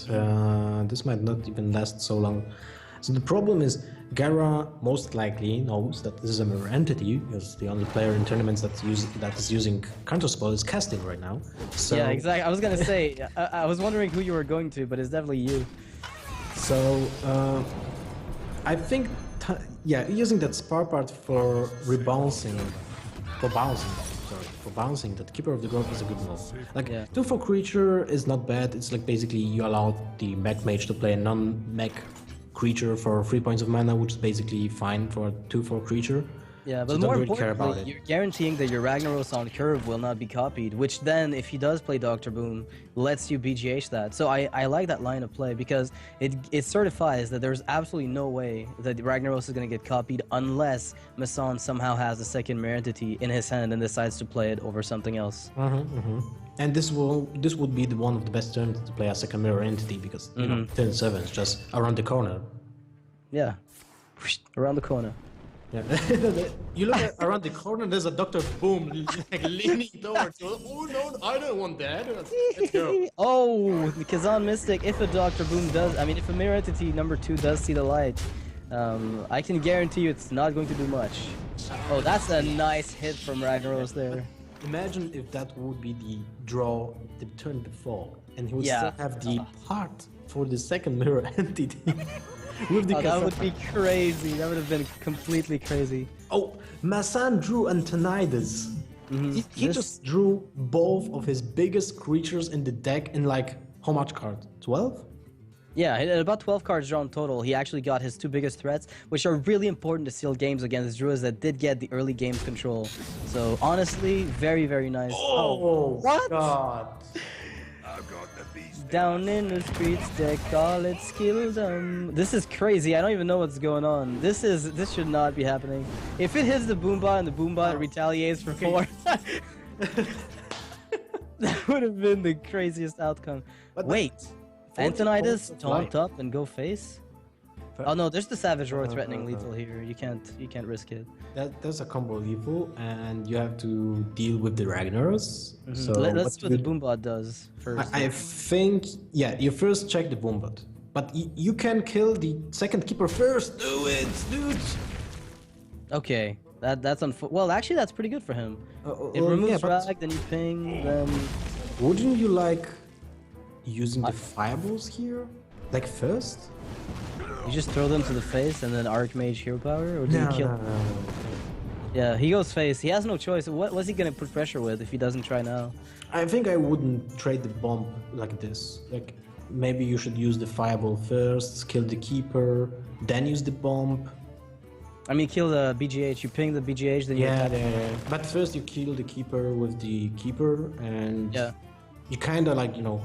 this might not even last so long. So the problem is Gaara most likely knows that this is a mirror entity because the only player in tournaments that is using counterspell is casting right now. So yeah, exactly. I was gonna say I was wondering who you were going to, but it's definitely you. So I think using that spar part for bouncing that Keeper of the Grove is a good move. Like 2/4 creature is not bad. It's like basically you allow the Mech Mage to play a non-mech creature for 3 points of mana, which is basically fine for a 2/4 creature. Yeah, but so more don't really care about importantly, you're guaranteeing that your Ragnaros on curve will not be copied, which then, if he does play Dr. Boom, lets you BGH that. So I like that line of play because it certifies that there's absolutely no way that Ragnaros is going to get copied unless MaSsan somehow has a second mirror entity in his hand and decides to play it over something else. And this would be one of the best turns to play a second mirror entity because you know turn 7 is just around the corner. Yeah, around the corner. Yeah. You look around the corner, there's a Dr. Boom like leaning towards you. Oh no, I don't want that. Let's go. Oh, the Kazan Mystic, if a Dr. Boom does, I mean, if a Mirror Entity number 2 does see the light, I can guarantee you it's not going to do much. Oh, that's a nice hit from Ragnaros there. Imagine if that would be the draw the turn before, and he would Yeah. still have the part for the second mirror entity. With the That would be crazy. That would have been completely crazy. Oh, MaSsan drew Antonidas. He just drew both of his biggest creatures in the deck in like, how much cards? 12? Yeah, he had about 12 cards drawn total. He actually got his 2 biggest threats, which are really important to seal games against Druids that did get the early game control. So honestly, very, very nice. Oh, what? God. Down in the streets, they call it skilldom. This is crazy. I don't even know what's going on. This should not be happening. If it hits the Boombot and the Boombot retaliates for 4, that would have been the craziest outcome. But wait, Antonidas taunt up and go face? Oh no, there's the Savage Roar threatening lethal here. You can't risk it. That's a combo lethal, and you have to deal with the Ragnaros. So Let's see what the Boombot does first. I think, yeah, you first check the Boombot, but you can kill the second keeper first. Do it, dude. Okay, that's well, actually, that's pretty good for him. It removes Rag, then you ping, then. Wouldn't you like using the fireballs here, like first? You just throw them to the face and then Archmage hero power, or do you kill? No. Yeah, he goes face. He has no choice. What was he gonna put pressure with if he doesn't try now? I think I wouldn't trade the bomb like this. Like maybe you should use the fireball first, kill the keeper, then use the bomb. I mean, kill the BGH. You ping the BGH, then you attack. Yeah. But first you kill the keeper with the keeper, and you kind of like, you know,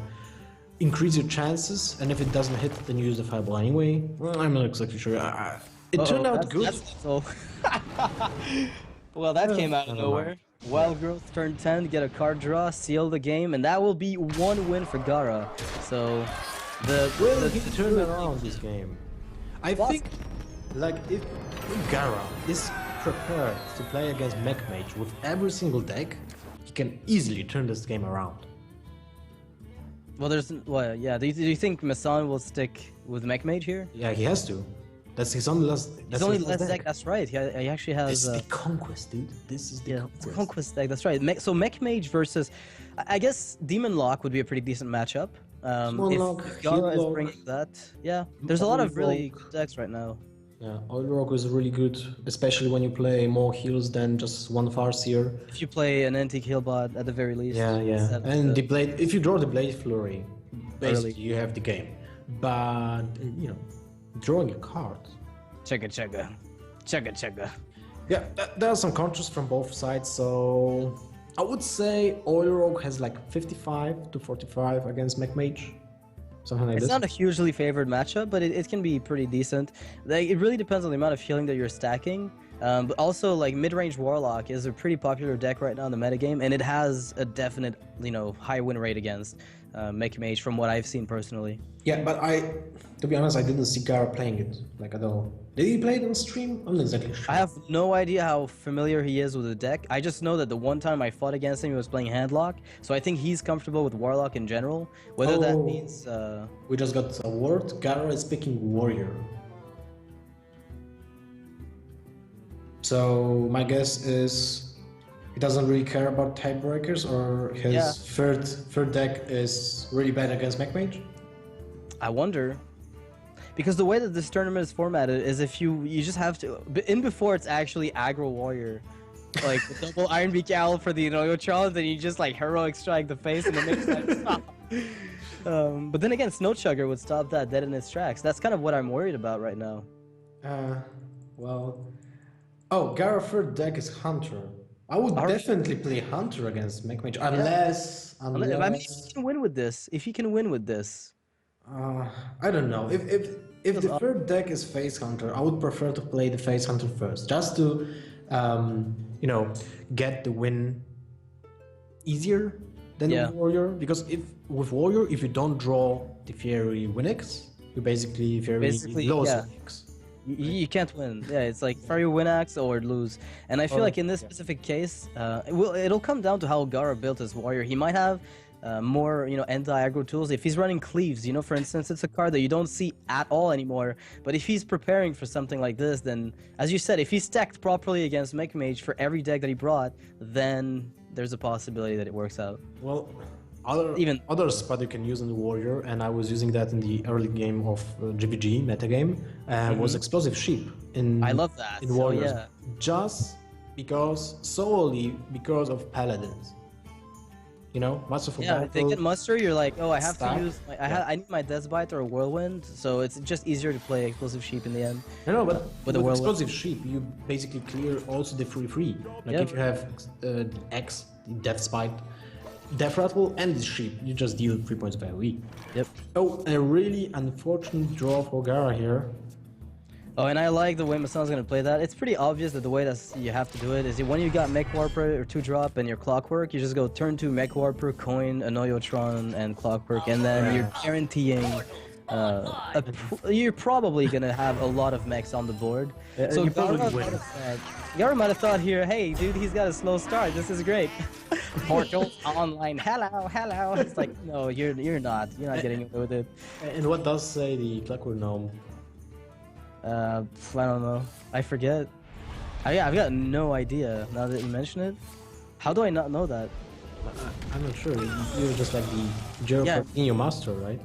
increase your chances, and if it doesn't hit, then you use the fireball anyway. Well, I'm not exactly sure. It turned out good. Well, that came out of nowhere. Wild Growth turn 10, get a card draw, seal the game, and that will be 1 win for Gaara. So, he turned around this game. I think, like, if Gaara is prepared to play against Mech Mage with every single deck, he can easily turn this game around. Well, yeah. Do you think MaSsan will stick with Mech Mage here? Yeah, he has to. That's his only last. His only last deck. That's right. He actually has. This is the Conquest, dude. This is the Conquest. It's a Conquest deck. That's right. So Mech Mage versus, I guess Demon Lock would be a pretty decent matchup. If Gaara is bringing that, yeah. There's a lot of really good decks right now. Yeah, Oil Rock is really good, especially when you play more heals than just one Farseer. If you play an antique heal bot at the very least. Yeah. And the blade, if you draw the Blade Flurry, basically you have the game. But, you know, drawing a card. Chugga. Yeah, there are some counters from both sides, so I would say Oil Rogue has like 55 to 45 against Mech Mage. Something like it's this. Not a hugely favored matchup, but it can be pretty decent. Like, it really depends on the amount of healing that you're stacking. But also, like, mid-range Warlock is a pretty popular deck right now in the metagame, and it has a definite, you know, high win rate against Mech Mage from what I've seen personally. Yeah, but to be honest, I didn't see Gaara playing it, like, at all. Did he play it on stream? I'm not exactly sure. I have no idea how familiar he is with the deck. I just know that the one time I fought against him, he was playing Handlock, so I think he's comfortable with Warlock in general. Whether that means... We just got a word. Gaara is picking Warrior. So my guess is he doesn't really care about tiebreakers, or his third deck is really bad against Mech Mage? I wonder. Because the way that this tournament is formatted is if you just have to... In before it's actually aggro warrior. Like, double Iron Beak Owl for the Inoyotron, then you just like heroic strike the face and it makes that stop. But then again, Snow Chugger would stop that dead in its tracks. That's kind of what I'm worried about right now. Well... Oh, Gaara third deck is Hunter. I would definitely play Hunter against Mech Mage, unless... I mean, if he can win with this. I don't know. If the third deck is Face Hunter, I would prefer to play the Face Hunter first, just to, you know, get the win easier. than Yeah. Warrior, because with Warrior, if you don't draw the Fairy Winx, you're basically very lost yeah. on X. You can't win. Yeah, it's like Fairy Winax or lose. And I feel like in this specific case, it'll come down to how Gaara built his warrior. He might have more, anti-aggro tools. If he's running Cleaves, for instance, it's a card that you don't see at all anymore. But if he's preparing for something like this, then, as you said, if he's stacked properly against Mech Mage for every deck that he brought, then there's a possibility that it works out. Well, other spot you can use in the Warrior, and I was using that in the early game of GVG metagame, was Explosive Sheep. I love that. In Warriors, yeah. just solely because of Paladins. Masterful Yeah, if they Battle. get muster, you're like, oh, I have Stack. to use, I need my Deathbite or a Whirlwind, so it's just easier to play Explosive Sheep in the end. No, but with with the Explosive Sheep, you basically clear also the free. Like Yeah. if you have X, Death Spite, Death Rattle, and the Sheep, you just deal 3 points of AoE. Yep. Oh, a really unfortunate draw for Gaara here. Oh, and I like the way MaSsan's gonna play that. It's pretty obvious that the way that you have to do it is when you got Mech Warper or 2-drop and your Clockwork, you just go turn 2 Mech Warper, Coin, Anoyotron, and Clockwork, and then you're guaranteeing. You're probably gonna have a lot of mechs on the board. So you probably win. Gaara might have thought here, hey, dude, he's got a slow start. This is great. Portal online. Hello. It's like, no, you're not. You're not getting away with it. And what does say the Clockwork Gnome? I don't know. I forget. I've got no idea now that you mention it. How do I not know that? I'm not sure. You're just like the Jero in your master, right?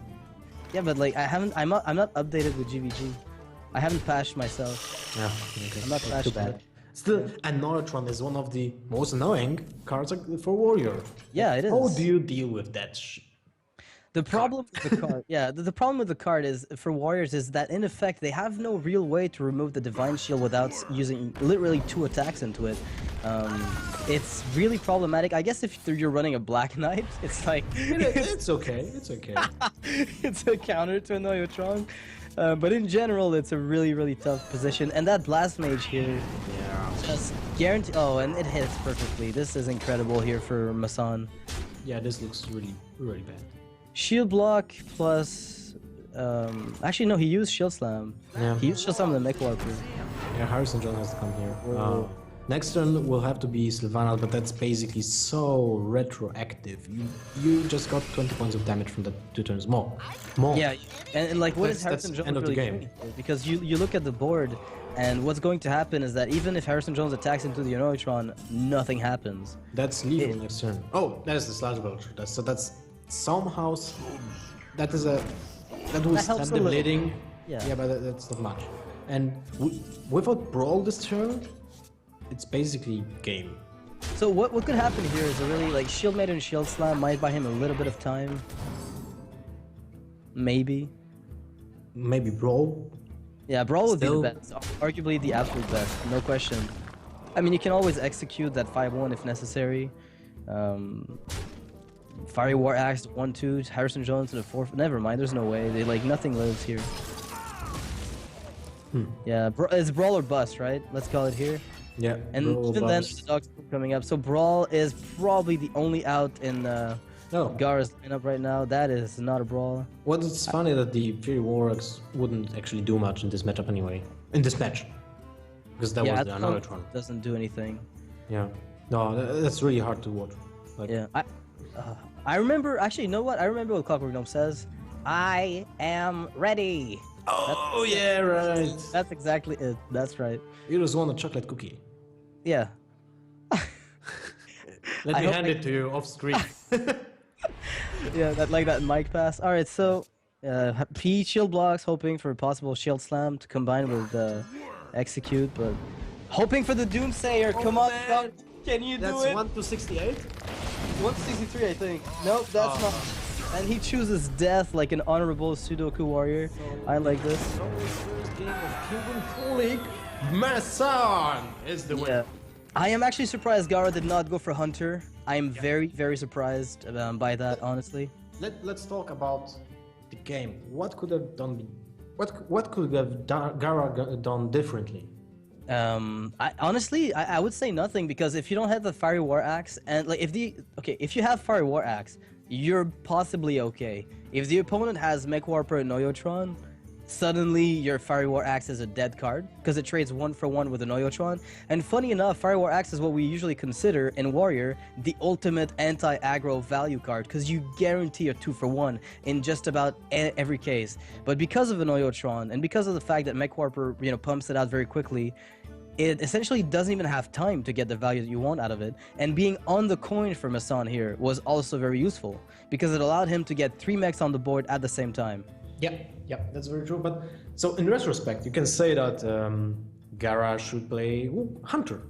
Yeah, but like I'm not updated with GVG. I haven't patched myself. Yeah. Okay. I'm not patched bad. yet. Still, Anoyotron is one of the most annoying cards for Warrior. Yeah, it is. How do you deal with that The problem with the card, the problem with the card is for warriors is that in effect they have no real way to remove the divine shield without using literally 2 attacks into it. It's really problematic. I guess if you're running a Black Knight, it's like It's okay. It's okay. it's a counter to Anoyotron. But in general, it's a really tough position. And that Blast Mage here, just guarantee. Oh, and it hits perfectly. This is incredible here for MaSsan. Yeah, this looks really bad. Shield block plus. Actually, no, he used Shield Slam. Yeah. He used Shield Slam in the Mech Warper. Yeah, Harrison John has to come here. Next turn will have to be Sylvanas, but that's basically so retroactive. You just got 20 points of damage from the 2 turns more. Yeah, and like what is That's Harrison Jones end of the really game. doing here? Because you look at the board, and what's going to happen is that even if Harrison Jones attacks into the Anoyotron, nothing happens. That's lethal next turn. Oh, that is the Slash Belcher. That somehow that will That helps stop a the little. bleeding. Yeah. But that's not much. And without Brawl this turn, it's basically game. So what could happen here is a really like Shield Maiden and Shield Slam might buy him a little bit of time. Maybe. Maybe Brawl. Yeah, Brawl would Still- be the best. Arguably the absolute best, no question. I mean, you can always execute that 5-1 if necessary. Fiery War Axe 1-2, Harrison Jones to the 4th. Never mind, there's no way. Nothing lives here. Yeah, it's Brawl or Bust, right? Let's call it here. Yeah. And Brawl even then, bust. the dog's coming up. So Brawl is probably the only out in Oh. Gaara's lineup right now. That is not a Brawl. Well, it's funny that the Fury Warlocks wouldn't actually do much in this matchup anyway. In this match. Because that was at the the moment, Anoyotron. doesn't do anything. Yeah. No, that's really hard to watch. Like, Yeah, I remember. Actually, you know what? I remember what Clockwork Gnome says. I am ready. Oh, yeah, right. That's exactly it. That's right. You just want a chocolate cookie. Yeah. Let I me hope hand I- it to you off screen. Yeah, that mic pass. All right, so P shield blocks, hoping for a possible shield slam to combine with execute, but hoping for the Doomsayer. Come on, man. God. Can you That's do it? 1 to 68? 163, I think. Nope, that's not. And he chooses death like an honorable Sudoku warrior. I like this. So first game of Kinguin Pro League, MaSsan is the winner. Yeah. I am actually surprised Gaara did not go for Hunter. I am very surprised by that, honestly. Let's talk about the game. What could have done? What could have Gaara done differently? I would say nothing, because if you don't have the Fiery War Axe, and like if you have Fiery War Axe, you're possibly okay. If the opponent has Mech Warper and Noyotron, suddenly your Fiery War Axe is a dead card, because it trades 1-for-1 with a Noyotron. And funny enough, Fiery War Axe is what we usually consider in Warrior the ultimate anti-aggro value card, because you guarantee a 2-for-1 in just about every case. But because of a Noyotron, and because of the fact that Mech Warper, pumps it out very quickly, it essentially doesn't even have time to get the value that you want out of it. And being on the coin for MaSsan here was also very useful, because it allowed him to get 3 mechs on the board at the same time. Yeah, that's very true. But so in retrospect, you can say that Gaara should play Hunter.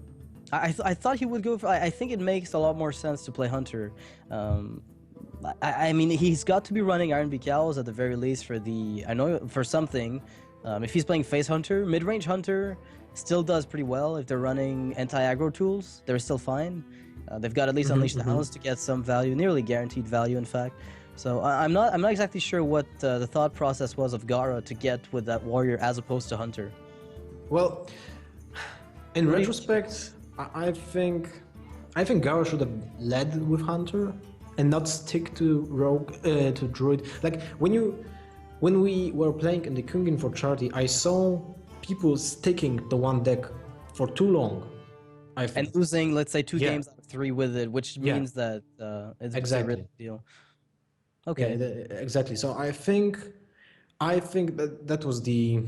I thought he would go for. I think it makes a lot more sense to play Hunter. I mean, he's got to be running Iron Beak Owls at the very least for something. If he's playing Face Hunter, mid-range Hunter still does pretty well. If they're running anti-aggro tools, they're still fine. They've got at least Unleash the Hounds to get some value, nearly guaranteed value, in fact. So I'm not exactly sure what the thought process was of Gaara to get with that warrior as opposed to Hunter. Well, in retrospect, I think Gaara should have led with Hunter and not stick to Rogue to Druid. Like when we were playing in the Kinguin for charity, I saw people sticking the one deck for too long. I think. And losing, let's say, 2 games out of 3 with it, which means that it's a real deal. Okay. Yeah, exactly. So I think that was the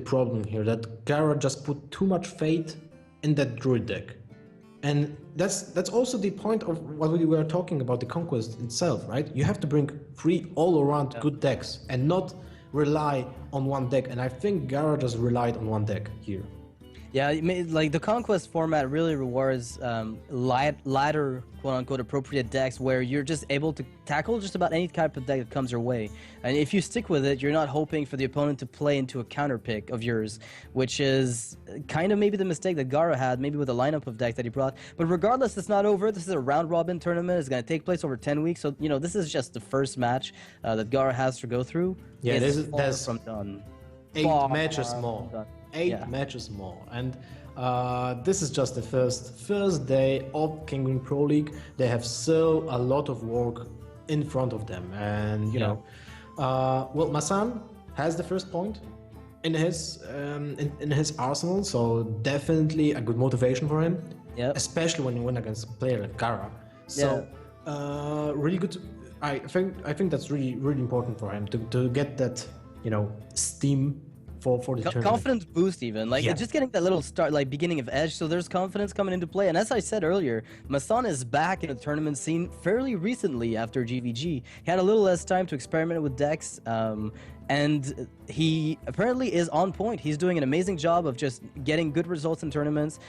problem here, that Gaara just put too much faith in that Druid deck. And that's also the point of what we were talking about, the Conquest itself, right? You have to bring 3 all-around good decks and not rely on one deck. And I think Gaara just relied on one deck here. Yeah, like the Conquest format really rewards lighter, quote-unquote, appropriate decks where you're just able to tackle just about any type of deck that comes your way. And if you stick with it, you're not hoping for the opponent to play into a counter pick of yours, which is kind of maybe the mistake that Gaara had, maybe with the lineup of decks that he brought. But regardless, it's not over. This is a round-robin tournament. It's going to take place over 10 weeks. So, this is just the first match that Gaara has to go through. Yeah, that's from done. 8 matches more. Done. 8 matches more, and this is just the first day of Kinguin Pro League. They have still a lot of work in front of them, and you know, well, MaSsan has the first point in his arsenal, so definitely a good motivation for him. Yeah. Especially when you win against a player like Gaara. So really good. I think that's really important for him to get that steam for the tournament. Confidence boost, even just getting that little start, like beginning of edge, so there's confidence coming into play. And as I said earlier, MaSsan is back in the tournament scene fairly recently after GVG. He had a little less time to experiment with decks, and he apparently is on point. He's doing an amazing job of just getting good results in tournaments.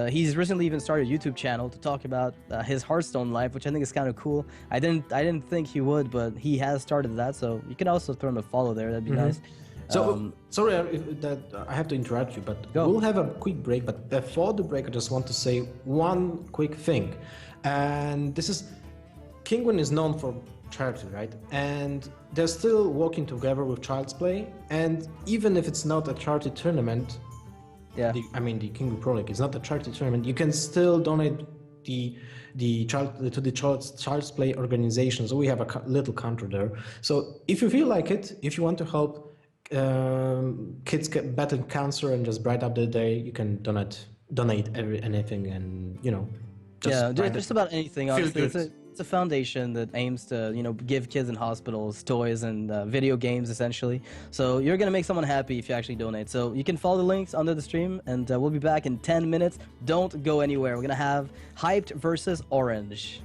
He's recently even started a YouTube channel to talk about his Hearthstone life, which I think is kind of cool. I didn't think he would, but he has started that, so you can also throw him a follow there. That'd be nice. So, sorry that I have to interrupt you, but we'll have a quick break. But before the break, I just want to say one quick thing. And this is, Kinguin is known for charity, right? And they're still working together with Child's Play. And even if it's not a charity tournament, the Kinguin Pro League is not a charity tournament, you can still donate to the Child's Play organization. So we have a little counter there. So if you feel like it, if you want to help kids get battle cancer and just bright up the day, you can donate anything, and just about anything. Honestly, it's a foundation that aims to give kids in hospitals toys and video games, essentially. So you're gonna make someone happy if you actually donate. So you can follow the links under the stream, and we'll be back in 10 minutes. Don't go anywhere. We're gonna have Hyped versus Orange.